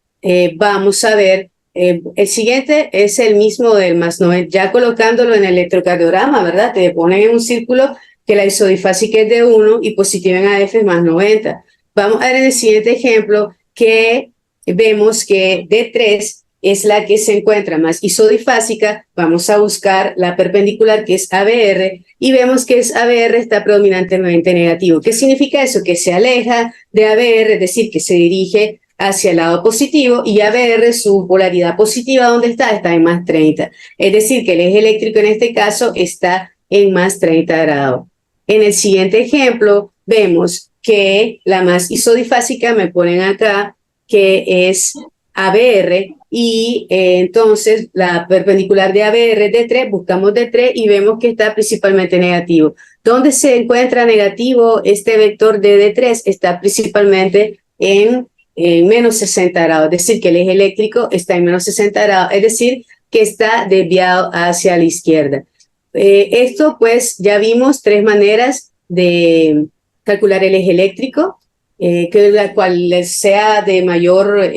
vamos a ver, el siguiente es el mismo del más 90, ya colocándolo en el electrocardiograma, ¿verdad? Te ponen en un círculo que la isodifásica es de 1 y positiva en AF es más 90. Vamos a ver en el siguiente ejemplo que vemos que D3 es la que se encuentra más isodifásica. Vamos a buscar la perpendicular, que es ABR, y vemos que ABR está predominantemente negativo. ¿Qué significa eso? Que se aleja de ABR, es decir, que se dirige hacia el lado positivo, y ABR, su polaridad positiva, ¿dónde está? Está en más 30. Es decir, que el eje eléctrico en este caso está en más 30 grados. En el siguiente ejemplo, vemos que la más isodifásica me ponen acá, que es ABR, y entonces la perpendicular de ABR es D3, buscamos D3 y vemos que está principalmente negativo. ¿Dónde se encuentra negativo este vector de D3? Está principalmente en menos 60 grados, es decir, que el eje eléctrico está en menos 60 grados, es decir, que está desviado hacia la izquierda. Esto pues ya vimos tres maneras de calcular el eje eléctrico, que la cual sea de mayor...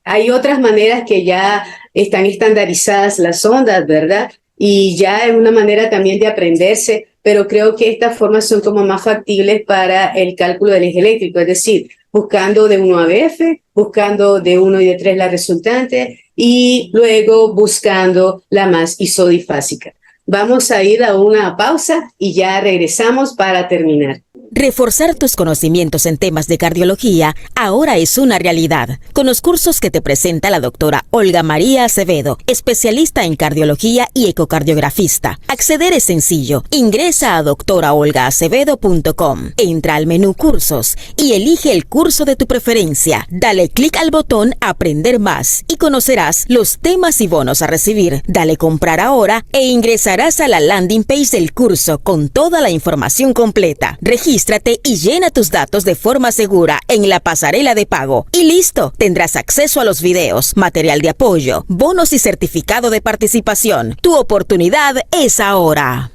hay otras maneras que ya están estandarizadas las ondas, ¿verdad? Y ya es una manera también de aprenderse, pero creo que estas formas son como más factibles para el cálculo del eje eléctrico, es decir, buscando de 1 a BF, buscando de 1 y de 3 la resultante, y luego buscando la más isodifásica. Vamos a ir a una pausa y ya regresamos para terminar. Reforzar tus conocimientos en temas de cardiología ahora es una realidad, con los cursos que te presenta la doctora Olga María Acevedo, especialista en cardiología y ecocardiografista. Acceder es sencillo. Ingresa a doctoraolgaacevedo.com, entra al menú Cursos y elige el curso de tu preferencia. Dale clic al botón Aprender más y conocerás los temas y bonos a recibir. Dale Comprar ahora e ingresarás a la landing page del curso con toda la información completa. Regístrate y llena tus datos de forma segura en la pasarela de pago. Y listo, tendrás acceso a los videos, material de apoyo, bonos y certificado de participación. Tu oportunidad es ahora.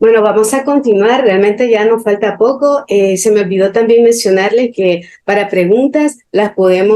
Bueno, vamos a continuar, realmente ya nos falta poco. Se me olvidó también mencionarles que para preguntas las pueden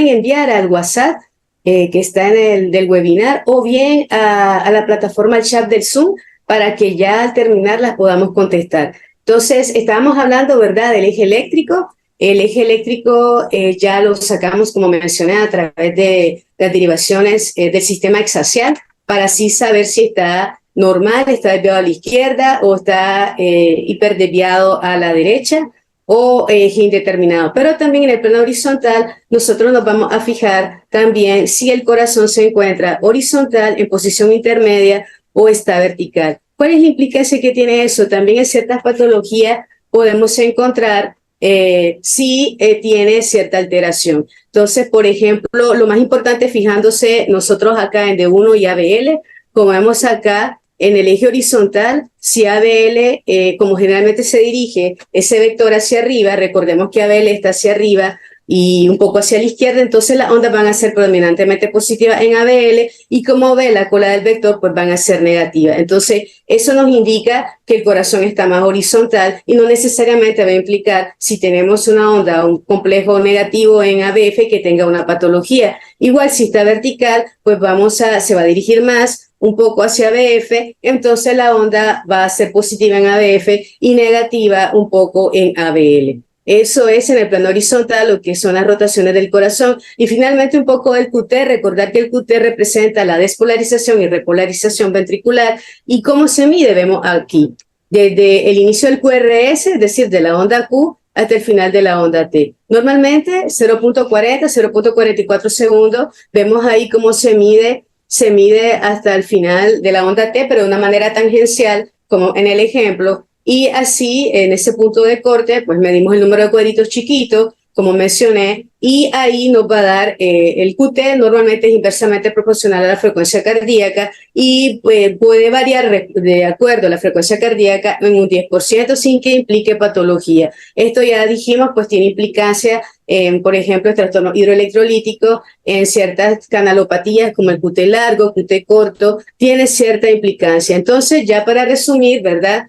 enviar al WhatsApp que está en del webinar o bien a la plataforma, al chat del Zoom, para que ya al terminar las podamos contestar. Entonces, estábamos hablando, ¿verdad?, del eje eléctrico. El eje eléctrico ya lo sacamos, como mencioné, a través de las derivaciones del sistema exaxial, para así saber si está normal, está desviado a la izquierda o está hiperdesviado a la derecha o eje indeterminado. Pero también en el plano horizontal nosotros nos vamos a fijar también si el corazón se encuentra horizontal, en posición intermedia o está vertical. ¿Cuál es la implicancia que tiene eso? También en ciertas patologías podemos encontrar si tiene cierta alteración. Entonces, por ejemplo, lo más importante fijándose nosotros acá en D1 y ABL, como vemos acá en el eje horizontal, si ABL, como generalmente se dirige ese vector hacia arriba, recordemos que ABL está hacia arriba y un poco hacia la izquierda, entonces las ondas van a ser predominantemente positivas en ABL y como ve la cola del vector, pues van a ser negativas. Entonces, eso nos indica que el corazón está más horizontal y no necesariamente va a implicar, si tenemos una onda, un complejo negativo en ABF, que tenga una patología. Igual, si está vertical, pues se va a dirigir más un poco hacia ABF, entonces la onda va a ser positiva en ABF y negativa un poco en ABL. Eso es en el plano horizontal, lo que son las rotaciones del corazón. Y finalmente un poco del QT, recordar que el QT representa la despolarización y repolarización ventricular. ¿Y cómo se mide? Vemos aquí, desde el inicio del QRS, es decir, de la onda Q, hasta el final de la onda T. Normalmente 0.40, 0.44 segundos, vemos ahí cómo se mide hasta el final de la onda T, pero de una manera tangencial, como en el ejemplo. Y así, en ese punto de corte, pues medimos el número de cuadritos chiquitos, como mencioné, y ahí nos va a dar el QT, normalmente es inversamente proporcional a la frecuencia cardíaca y puede variar de acuerdo a la frecuencia cardíaca en un 10% sin que implique patología. Esto ya dijimos, pues tiene implicancia en, por ejemplo, el trastorno hidroelectrolítico, en ciertas canalopatías como el QT largo, QT corto, tiene cierta implicancia. Entonces, ya para resumir, ¿verdad?,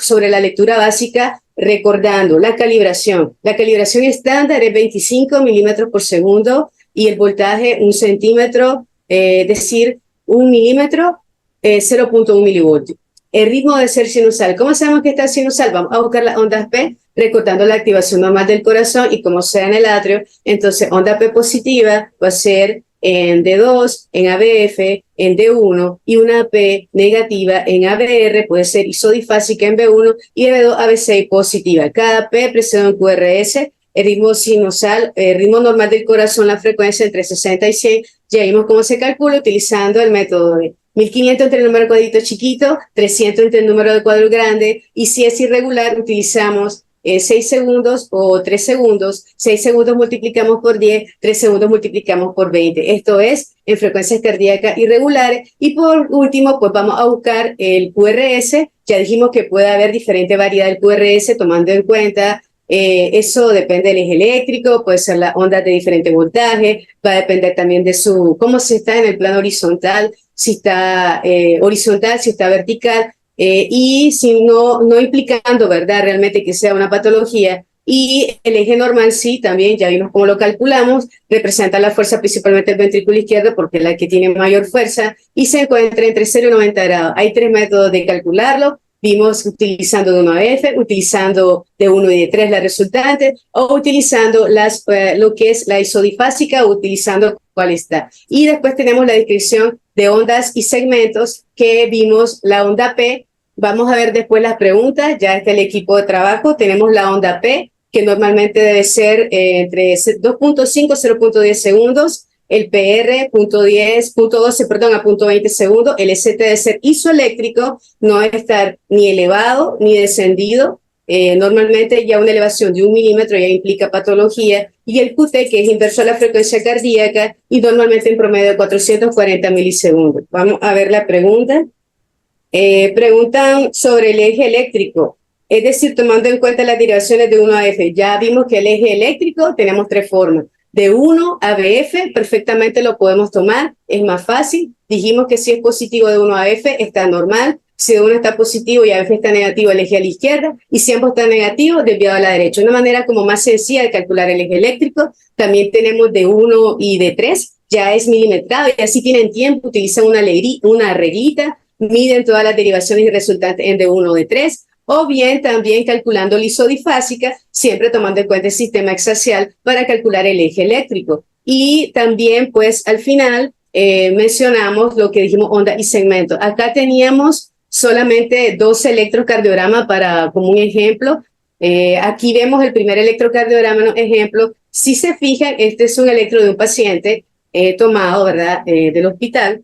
sobre la lectura básica, recordando la calibración. La calibración estándar es 25 milímetros por segundo y el voltaje 1 centímetro, es decir, 1 milímetro, 0.1 milivoltios. El ritmo debe ser sinusal. ¿Cómo sabemos que está sinusal? Vamos a buscar las ondas P, recordando la activación normal del corazón y como sea en el atrio. Entonces, onda P positiva va a ser en D2, en ABF, en D1 y una P negativa en ABR, puede ser isodifásica en B1 y B2 AB6 positiva. Cada P precede un QRS, el ritmo sinusal, el ritmo normal del corazón, la frecuencia entre 60 y 100, ya vimos cómo se calcula utilizando el método de 1500 entre el número de cuadritos chiquitos, 300 entre el número de cuadros grandes y si es irregular utilizamos 6 segundos o 3 segundos, 6 segundos multiplicamos por 10, 3 segundos multiplicamos por 20. Esto es en frecuencias cardíacas irregulares. Y por último, pues vamos a buscar el QRS. Ya dijimos que puede haber diferente variedad del QRS tomando en cuenta eso depende del eje eléctrico, puede ser la onda de diferente voltaje, va a depender también de cómo se está en el plano horizontal, si está horizontal, si está vertical, y si no implicando, ¿verdad?, realmente que sea una patología. Y el eje normal sí, también ya vimos cómo lo calculamos, representa la fuerza principalmente del ventrículo izquierdo porque es la que tiene mayor fuerza y se encuentra entre 0 y 90 grados. Hay 3 métodos de calcularlo. Vimos utilizando D1 a F, utilizando D1 y D3 la resultante, o utilizando lo que es la isodifásica, o utilizando cuál está. Y después tenemos la descripción de ondas y segmentos que vimos la onda P. Vamos a ver después las preguntas, ya está el equipo de trabajo. Tenemos la onda P, que normalmente debe ser entre 2.5 y 0.10 segundos. El PR, .12, perdón, a .20 segundos. El ST debe ser isoeléctrico, no debe estar ni elevado ni descendido. Normalmente ya una elevación de 1 milímetro ya implica patología. Y el QT, que es inverso a la frecuencia cardíaca y normalmente en promedio de 440 milisegundos. Vamos a ver la pregunta. Preguntan sobre el eje eléctrico. Es decir, tomando en cuenta las derivaciones de 1 a F. Ya vimos que el eje eléctrico tenemos 3 formas. De 1 a BF perfectamente lo podemos tomar, es más fácil. Dijimos que si es positivo de 1 a F está normal, Si D1 está positivo y ABF está negativo, el eje a la izquierda, y si ambos están negativos, desviado a la derecha. Una manera como más sencilla de calcular el eje eléctrico. También tenemos D1 y D3, ya es milimetrado, y así tienen tiempo, utilizan una reglita, miden todas las derivaciones y resultantes en D1 o D3, o bien también calculando la isodifásica, siempre tomando en cuenta el sistema exaxial para calcular el eje eléctrico. Y también, pues, al final mencionamos lo que dijimos, onda y segmento. Acá teníamos solamente 2 electrocardiogramas para, como un ejemplo. Aquí vemos el primer electrocardiograma, ejemplo. Si se fijan, este es un electro de un paciente tomado, ¿verdad?, del hospital.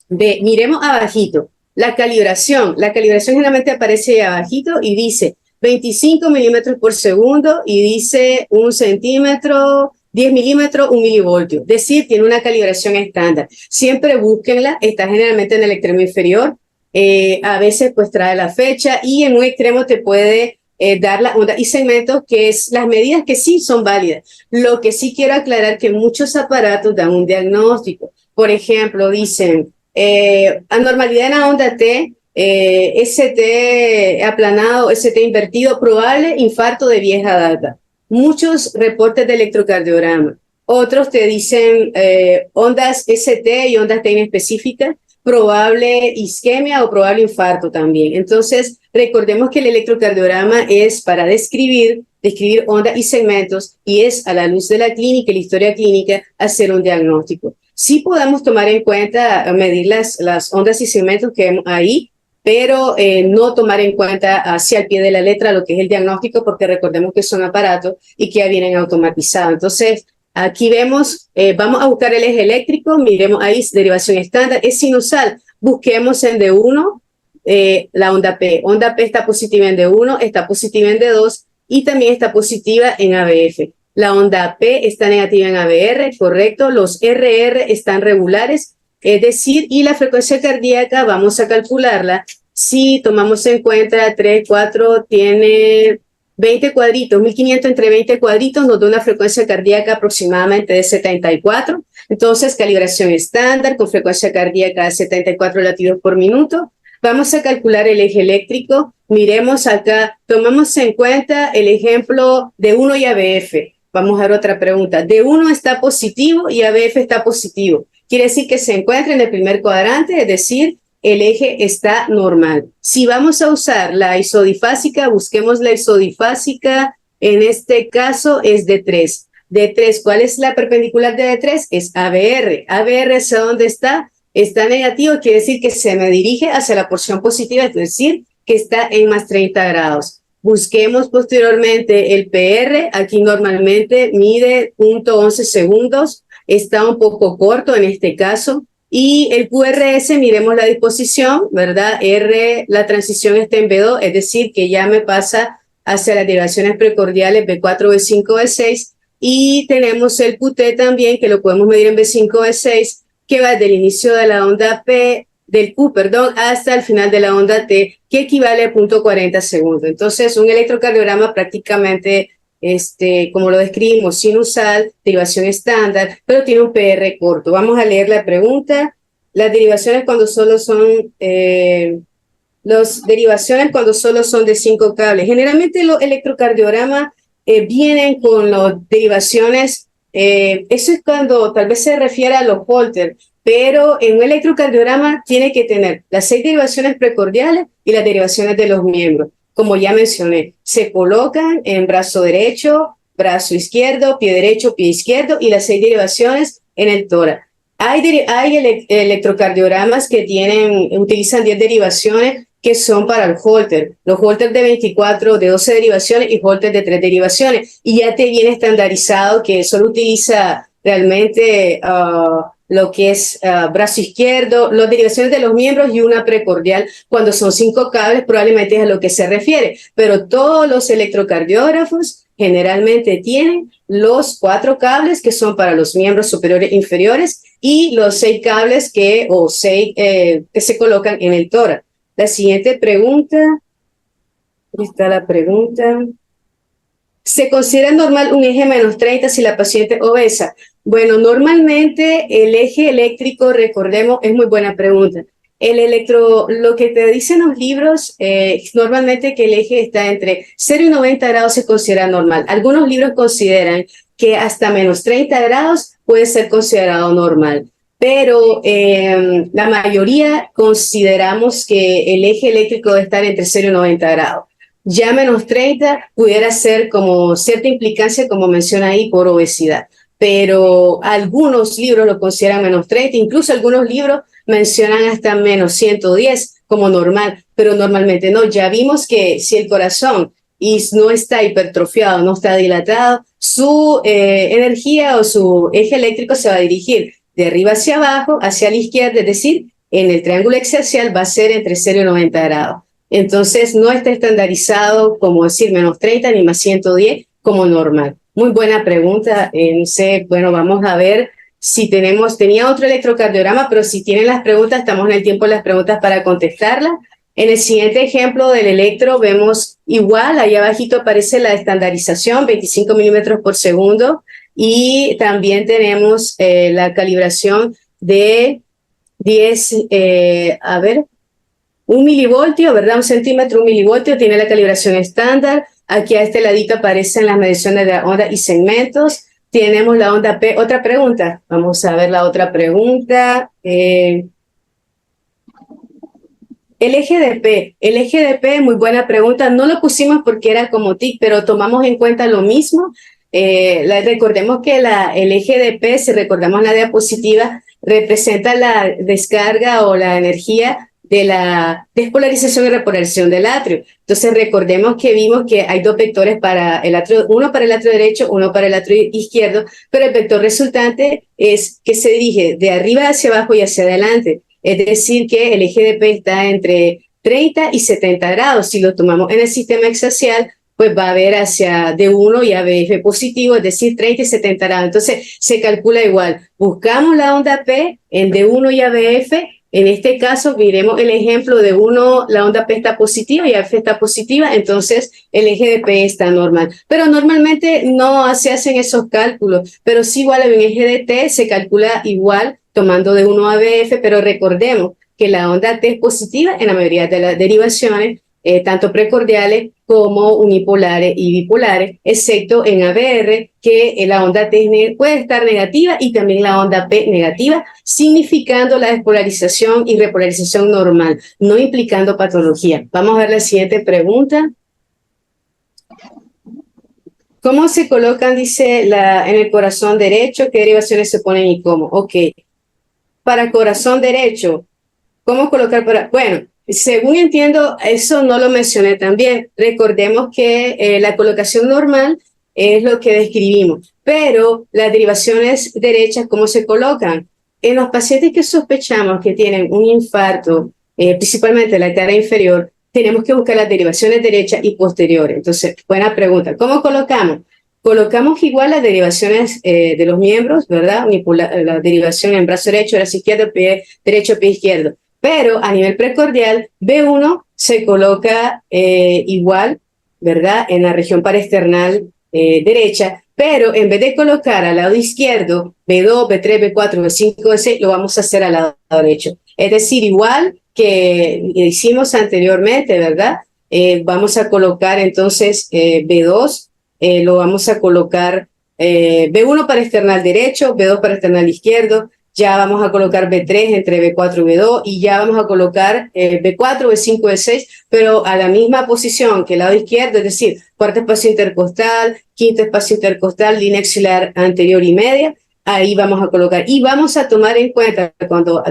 Miremos abajito. La calibración generalmente aparece abajito y dice 25 milímetros por segundo y dice 1 centímetro, 10 milímetros, 1 milivoltio. Es decir, tiene una calibración estándar. Siempre búsquenla, está generalmente en el extremo inferior. A veces pues trae la fecha y en un extremo te puede dar la onda y segmentos, que es las medidas que sí son válidas. Lo que sí quiero aclarar que muchos aparatos dan un diagnóstico. Por ejemplo, dicen anormalidad en la onda T, ST aplanado, ST invertido, probable infarto de vieja data. Muchos reportes de electrocardiograma. Otros te dicen ondas ST y ondas T inespecíficas, probable isquemia o probable infarto también. Entonces, recordemos que el electrocardiograma es para describir ondas y segmentos, y es a la luz de la clínica y la historia clínica hacer un diagnóstico. Sí podemos tomar en cuenta, medir las ondas y segmentos que vemos ahí, pero no tomar en cuenta hacia el pie de la letra lo que es el diagnóstico, porque recordemos que son aparatos y que ya vienen automatizados. Entonces, aquí vemos, vamos a buscar el eje eléctrico, miremos ahí, derivación estándar, es sinusal. Busquemos en D1 la onda P. Onda P está positiva en D1, está positiva en D2 y también está positiva en ABF. La onda P está negativa en ABR, correcto. Los RR están regulares, es decir, y la frecuencia cardíaca vamos a calcularla. Si tomamos en cuenta 3, 4, tiene 20 cuadritos, 1500 entre 20 cuadritos nos da una frecuencia cardíaca aproximadamente de 74. Entonces, calibración estándar con frecuencia cardíaca de 74 latidos por minuto. Vamos a calcular el eje eléctrico. Miremos acá, tomamos en cuenta el ejemplo de D1 y ABF. Vamos a ver otra pregunta. D1 está positivo y ABF está positivo. Quiere decir que se encuentra en el primer cuadrante, es decir, el eje está normal. Si vamos a usar la isodifásica, busquemos la isodifásica. En este caso es D3. D3, ¿cuál es la perpendicular de D3? Es ABR. ABR, ¿hacia dónde está? Está negativo, quiere decir que se me dirige hacia la porción positiva, es decir, que está en más 30 grados. Busquemos posteriormente el PR, aquí normalmente mide 0.11 segundos, está un poco corto en este caso, y el QRS, miremos la disposición, ¿verdad? R, la transición está en B2, es decir, que ya me pasa hacia las derivaciones precordiales B4, B5, B6, y tenemos el QT también, que lo podemos medir en B5, B6, que va desde el inicio de la onda P, del Q, perdón, hasta el final de la onda T, que equivale a 0.40 segundos. Entonces, un electrocardiograma prácticamente, como lo describimos, sinusal, derivación estándar, pero tiene un PR corto. Vamos a leer la pregunta. Las derivaciones cuando solo son, de 5 cables. Generalmente los electrocardiogramas vienen con las derivaciones, eso es cuando tal vez se refiere a los Holter, pero en un electrocardiograma tiene que tener las 6 derivaciones precordiales y las derivaciones de los miembros. Como ya mencioné, se colocan en brazo derecho, brazo izquierdo, pie derecho, pie izquierdo y las 6 derivaciones en el tórax. Hay electrocardiogramas que utilizan 10 derivaciones que son para el Holter. Los Holter de 24, de 12 derivaciones y Holter de 3 derivaciones. Y ya te viene estandarizado que solo utiliza realmente lo que es brazo izquierdo, las derivaciones de los miembros y una precordial. Cuando son 5 cables, probablemente es a lo que se refiere. Pero todos los electrocardiógrafos generalmente tienen los 4 cables que son para los miembros superiores e inferiores y los 6 cables que se colocan en el tórax. La siguiente pregunta, aquí está la pregunta. ¿Se considera normal un eje menos 30 si la paciente es obesa? Bueno, normalmente el eje eléctrico, recordemos, es muy buena pregunta. Lo que te dicen los libros, normalmente que el eje está entre 0 y 90 grados se considera normal. Algunos libros consideran que hasta menos 30 grados puede ser considerado normal, pero la mayoría consideramos que el eje eléctrico debe estar entre 0 y 90 grados. Ya menos 30 pudiera ser como cierta implicancia, como menciona ahí, por obesidad. Pero algunos libros lo consideran menos 30, incluso algunos libros mencionan hasta menos 110 como normal, pero normalmente no. Ya vimos que si el corazón no está hipertrofiado, no está dilatado, su energía o su eje eléctrico se va a dirigir de arriba hacia abajo, hacia la izquierda, es decir, en el triángulo axial va a ser entre 0 y 90 grados. Entonces no está estandarizado como decir menos 30 ni más 110 como normal. Muy buena pregunta. No sé, bueno, vamos a ver si tenía otro electrocardiograma, pero si tienen las preguntas, estamos en el tiempo de las preguntas para contestarlas. En el siguiente ejemplo del electro vemos igual, ahí abajito aparece la estandarización, 25 milímetros por segundo, y también tenemos la calibración de 10, un milivoltio, ¿verdad? Un centímetro, un milivoltio, tiene la calibración estándar. Aquí a este ladito aparecen las mediciones de la onda y segmentos. Tenemos la onda P. Otra pregunta. Vamos a ver la otra pregunta. El eje de P, muy buena pregunta. No lo pusimos porque era como TIC, pero tomamos en cuenta lo mismo. Recordemos que el eje de P, si recordamos la diapositiva, representa la descarga o la energía de la despolarización y repolarización del atrio. Entonces recordemos que vimos que hay dos vectores para el atrio, uno para el atrio derecho, uno para el atrio izquierdo, pero el vector resultante es que se dirige de arriba hacia abajo y hacia adelante. Es decir, que el eje de P está entre 30 y 70 grados. Si lo tomamos en el sistema exaxial, pues va a haber hacia D1 y ABF positivo, es decir, 30 y 70 grados. Entonces se calcula igual. Buscamos la onda P en D1 y ABF. En este caso, miremos el ejemplo de la onda P está positiva y AF está positiva, entonces el eje de P está normal. Pero normalmente no se hacen esos cálculos, pero sí igual en un eje de T se calcula igual tomando de 1 a BF, pero recordemos que la onda T es positiva en la mayoría de las derivaciones, tanto precordiales como unipolares y bipolares, excepto en ABR, que la onda T puede estar negativa y también la onda P negativa, significando la despolarización y repolarización normal, no implicando patología. Vamos a ver la siguiente pregunta. ¿Cómo se colocan, dice, en el corazón derecho? ¿Qué derivaciones se ponen y cómo? Ok. Para corazón derecho, ¿cómo colocar bueno, según entiendo, eso no lo mencioné también. Recordemos que la colocación normal es lo que describimos, pero las derivaciones derechas, ¿cómo se colocan? En los pacientes que sospechamos que tienen un infarto, principalmente la cara inferior, tenemos que buscar las derivaciones derechas y posteriores. Entonces, buena pregunta. ¿Cómo colocamos? Colocamos igual las derivaciones de los miembros, ¿verdad? La derivación en brazo derecho, brazo izquierdo, pie derecho, pie izquierdo. Pero a nivel precordial, B1 se coloca igual, ¿verdad? En la región paraesternal derecha, pero en vez de colocar al lado izquierdo B2, B3, B4, B5, B6, lo vamos a hacer al lado derecho. Es decir, igual que hicimos anteriormente, ¿verdad? Vamos a colocar entonces B2, lo vamos a colocar B1 para external derecho, B2 para external izquierdo, ya vamos a colocar B3 entre B4 y B2 y ya vamos a colocar B4, B5, B6, pero a la misma posición que el lado izquierdo, es decir, cuarto espacio intercostal, quinto espacio intercostal, línea axilar anterior y media, ahí vamos a colocar. Y vamos a tomar en cuenta, cuando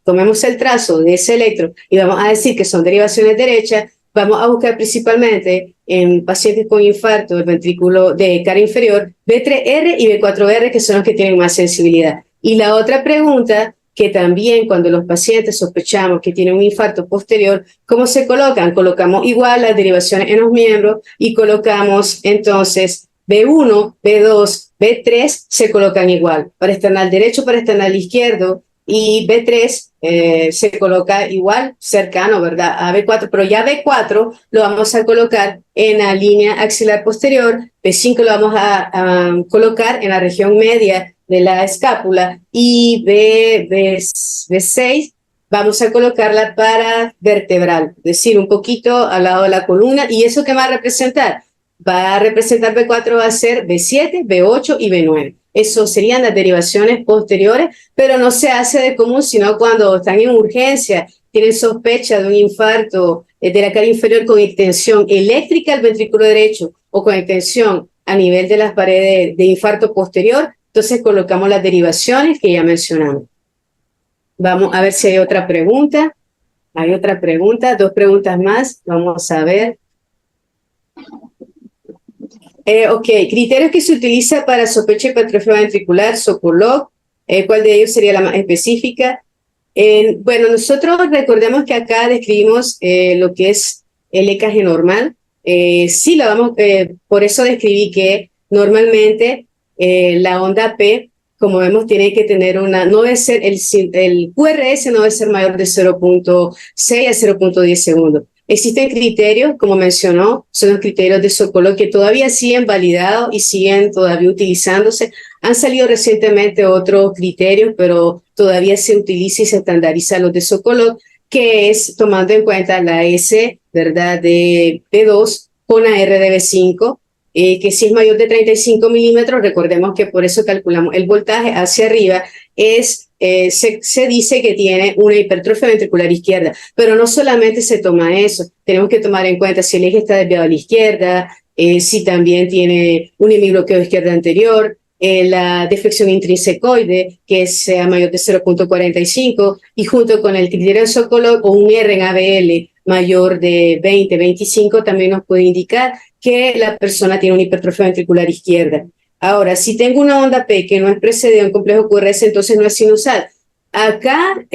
tomemos el trazo de ese electro y vamos a decir que son derivaciones derechas, vamos a buscar principalmente en pacientes con infarto del ventrículo de cara inferior, B3R y B4R, que son los que tienen más sensibilidad. Y la otra pregunta, que también cuando los pacientes sospechamos que tienen un infarto posterior, ¿cómo se colocan? Colocamos igual las derivaciones en los miembros y colocamos entonces B1, B2, B3 se colocan igual, para external derecho, para external izquierdo, y B3 se coloca igual, cercano, ¿verdad? A B4, pero ya B4 lo vamos a colocar en la línea axilar posterior, B5 lo vamos a colocar en la región media de la escápula y B6 vamos a colocarla paravertebral, es decir, un poquito al lado de la columna. ¿Y eso qué va a representar? Va a representar B4, va a ser B7, B8 y B9. Eso serían las derivaciones posteriores, pero no se hace de común, sino cuando están en urgencia, tienen sospecha de un infarto de la cara inferior con extensión eléctrica al ventrículo derecho o con extensión a nivel de las paredes de infarto posterior, entonces colocamos las derivaciones que ya mencionamos. Vamos a ver si hay otra pregunta. Hay otra pregunta, 2 preguntas más. Vamos a ver. Ok, criterios que se utiliza para sospecha de hipertrofia ventricular, Sokolov, ¿cuál de ellos sería la más específica? Bueno, nosotros recordemos que acá describimos lo que es el EKG normal. Sí, por eso describí que normalmente la onda P, como vemos, tiene que tener no debe ser, el QRS no debe ser mayor de 0.6 a 0.10 segundos. Existen criterios, como mencionó, son los criterios de Sokolov que todavía siguen validados y siguen todavía utilizándose. Han salido recientemente otros criterios, pero todavía se utiliza y se estandariza los de Sokolov, que es tomando en cuenta la S, ¿verdad?, de B2 con la R de B5, que si es mayor de 35 milímetros, recordemos que por eso calculamos el voltaje hacia arriba, se dice que tiene una hipertrofia ventricular izquierda, pero no solamente se toma eso, tenemos que tomar en cuenta si el eje está desviado a la izquierda, si también tiene un hemibloqueo de izquierda anterior, la deflexión intrínsecoide, que sea mayor de 0.45, y junto con el criterio de Sokolov o un R en ABL mayor de 20-25 también nos puede indicar que la persona tiene una hipertrofia ventricular izquierda. Ahora, si tengo una onda P que no es precedida a un complejo QRS, entonces no es sinusal. Acá,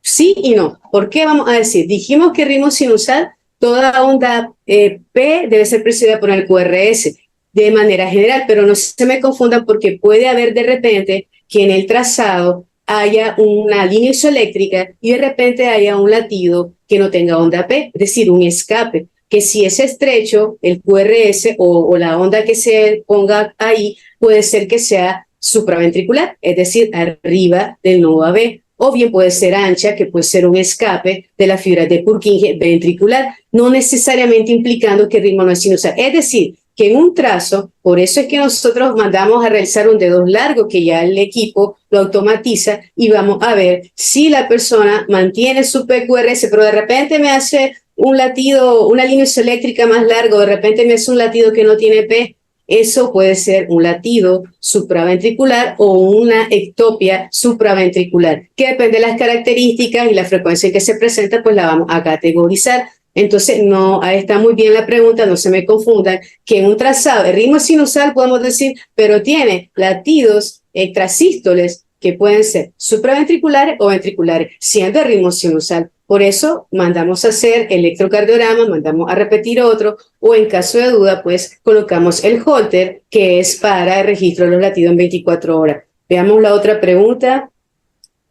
sí y no. ¿Por qué vamos a decir? Dijimos que ritmo sinusal, toda onda P debe ser precedida por el QRS de manera general, pero no se me confundan porque puede haber de repente que en el trazado haya una línea isoeléctrica y de repente haya un latido que no tenga onda P, es decir, un escape, que si es estrecho, el QRS o la onda que se ponga ahí puede ser que sea supraventricular, es decir, arriba del nodo AB, o bien puede ser ancha, que puede ser un escape de la fibra de Purkinje ventricular, no necesariamente implicando que el ritmo no es sinusal. Es decir, que en un trazo, por eso es que nosotros mandamos a realizar un dedo largo, que ya el equipo lo automatiza, y vamos a ver si la persona mantiene su PQRS, pero de repente me hace un latido, una línea isoeléctrica más larga, de repente me hace un latido que no tiene P, eso puede ser un latido supraventricular o una ectopia supraventricular, que depende de las características y la frecuencia en que se presenta, pues la vamos a categorizar. Entonces, no, ahí está muy bien la pregunta, no se me confundan, que en un trazado de ritmo sinusal podemos decir, pero tiene latidos extrasístoles que pueden ser supraventriculares o ventriculares, siendo de ritmo sinusal. Por eso mandamos a hacer electrocardiograma, mandamos a repetir otro, o en caso de duda, pues colocamos el Holter, que es para el registro de los latidos en 24 horas. Veamos la otra pregunta.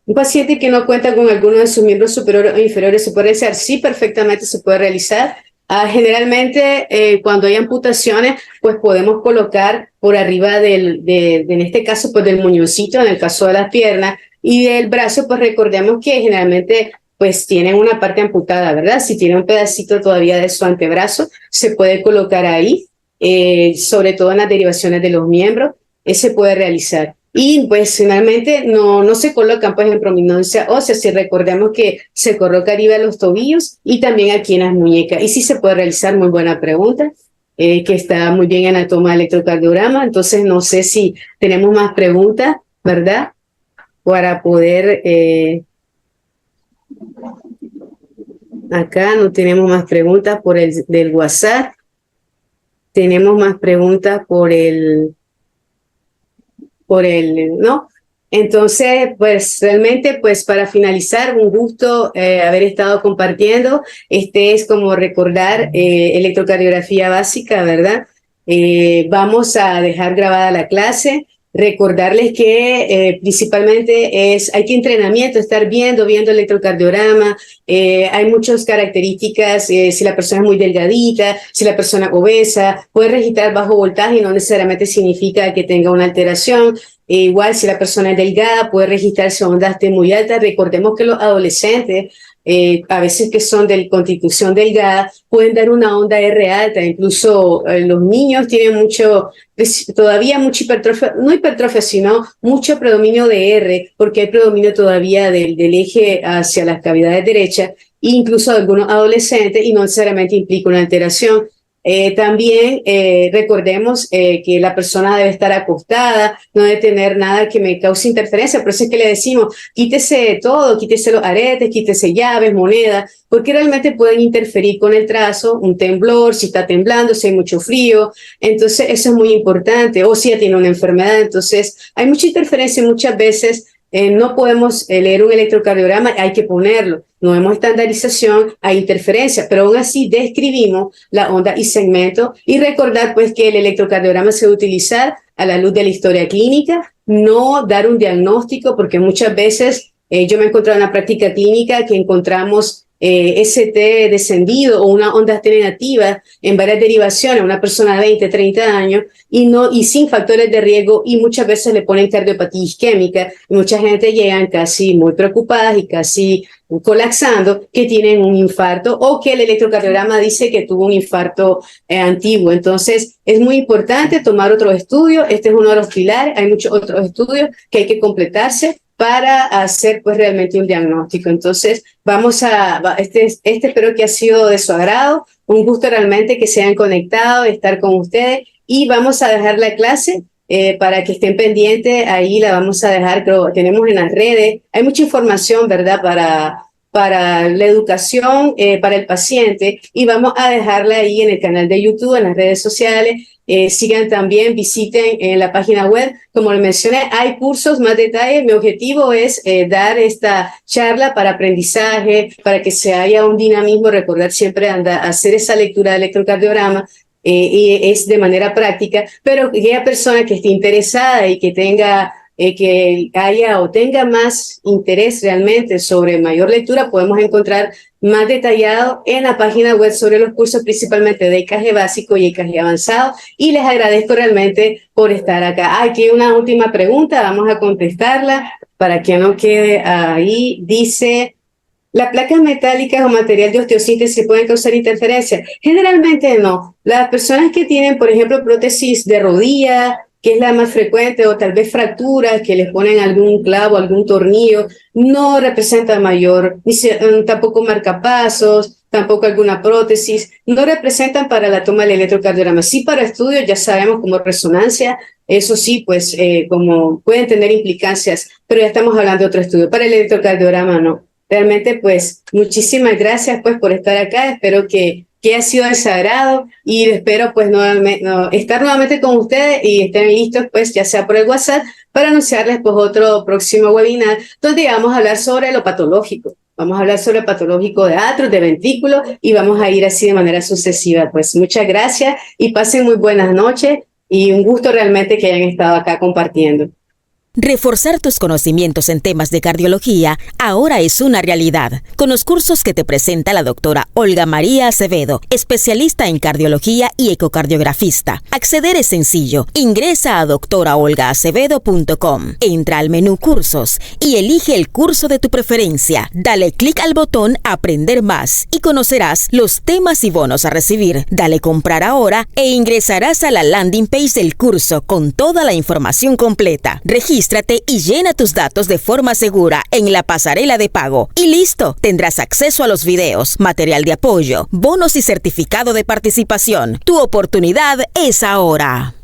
Un paciente que no cuenta con alguno de sus miembros superiores o inferiores, ¿se puede realizar? Sí, perfectamente se puede realizar. Generalmente, cuando hay amputaciones, pues podemos colocar por arriba en este caso, pues del muñoncito, en el caso de las piernas, y del brazo, pues recordemos que generalmente pues tienen una parte amputada, ¿verdad? Si tiene un pedacito todavía de su antebrazo, se puede colocar ahí, sobre todo en las derivaciones de los miembros, se puede realizar. Y pues finalmente no se colocan pues en prominencia ósea, si recordemos que se coloca arriba de los tobillos y también aquí en las muñecas. Y sí se puede realizar, muy buena pregunta, que está muy bien en la toma de electrocardiograma. Entonces no sé si tenemos más preguntas, ¿verdad? Para poder... acá no tenemos más preguntas por del WhatsApp. Tenemos más preguntas ¿no? Entonces, pues realmente, pues para finalizar, un gusto haber estado compartiendo. Es como recordar electrocardiografía básica, ¿verdad? Vamos a dejar grabada la clase. Recordarles que principalmente hay que entrenamiento, estar viendo electrocardiograma. Hay muchas características, si la persona es muy delgadita, si la persona es obesa, puede registrar bajo voltaje y no necesariamente significa que tenga una alteración. Igual si la persona es delgada, puede registrarse ondas T muy altas. Recordemos que los adolescentes, a veces que son de constitución delgada, pueden dar una onda R alta. Incluso los niños tienen todavía mucha hipertrofia, no hipertrofia, sino mucho predominio de R, porque hay predominio todavía del eje hacia las cavidades derechas, e incluso algunos adolescentes, y no necesariamente implica una alteración. También recordemos que la persona debe estar acostada, no debe tener nada que me cause interferencia. Por eso es que le decimos, quítese todo, quítese los aretes, quítese llaves, monedas, porque realmente pueden interferir con el trazo, un temblor, si está temblando, si hay mucho frío. Entonces eso es muy importante, o si ya tiene una enfermedad. Entonces hay mucha interferencia y muchas veces no podemos leer un electrocardiograma, hay que ponerlo. No vemos estandarización, hay interferencia, pero aún así describimos la onda y segmento. Y recordar pues que el electrocardiograma se debe utilizar a la luz de la historia clínica, no dar un diagnóstico, porque muchas veces yo me he encontrado en la práctica clínica que encontramos ST descendido o una onda T negativa en varias derivaciones, una persona de 20, 30 años y sin factores de riesgo, y muchas veces le ponen cardiopatía isquémica y mucha gente llegan casi muy preocupadas y casi colapsando, que tienen un infarto o que el electrocardiograma dice que tuvo un infarto antiguo. Entonces es muy importante tomar otros estudios. Este es uno de los pilares. Hay muchos otros estudios que hay que completarse para hacer pues realmente un diagnóstico. Entonces este espero que ha sido de su agrado, un gusto realmente que se hayan conectado, estar con ustedes, y vamos a dejar la clase para que estén pendientes. Ahí la vamos a dejar, creo, tenemos en las redes, hay mucha información, ¿verdad?, para la educación, para el paciente, y vamos a dejarla ahí en el canal de YouTube, en las redes sociales. Sigan también, visiten en la página web, como les mencioné, hay cursos, más detalles. Mi objetivo es dar esta charla para aprendizaje, para que se haya un dinamismo, recordar siempre hacer esa lectura de electrocardiograma, y es de manera práctica, pero aquella persona que esté interesada y que tenga tenga más interés realmente sobre mayor lectura, podemos encontrar más detallado en la página web sobre los cursos, principalmente de EKG básico y EKG avanzado. Y les agradezco realmente por estar acá. Aquí hay una última pregunta, vamos a contestarla para que no quede ahí. Dice: ¿las placas metálicas o material de osteosíntesis pueden causar interferencia? Generalmente no. Las personas que tienen, por ejemplo, prótesis de rodilla, que es la más frecuente, o tal vez fracturas, que les ponen algún clavo, algún tornillo, no representa tampoco marcapasos, tampoco alguna prótesis, no representan para la toma del electrocardiograma. Sí, para estudios ya sabemos, como resonancia, eso sí, pues como pueden tener implicancias, pero ya estamos hablando de otro estudio. Para el electrocardiograma no. Realmente, pues, muchísimas gracias pues por estar acá. Espero que ha sido de sagrado, y espero pues estar nuevamente con ustedes y estén listos pues ya sea por el WhatsApp para anunciarles pues otro próximo webinar donde vamos a hablar sobre lo patológico. Vamos a hablar sobre el patológico de atros, de ventrículos, y vamos a ir así de manera sucesiva. Pues muchas gracias y pasen muy buenas noches, y un gusto realmente que hayan estado acá compartiendo. Reforzar tus conocimientos en temas de cardiología ahora es una realidad. Con los cursos que te presenta la doctora Olga María Acevedo, especialista en cardiología y ecocardiografista. Acceder es sencillo. Ingresa a doctoraolgaacevedo.com. Entra al menú Cursos y elige el curso de tu preferencia. Dale clic al botón Aprender más y conocerás los temas y bonos a recibir. Dale Comprar ahora e ingresarás a la landing page del curso con toda la información completa. Regístrate y llena tus datos de forma segura en la pasarela de pago. Y listo, tendrás acceso a los videos, material de apoyo, bonos y certificado de participación. Tu oportunidad es ahora.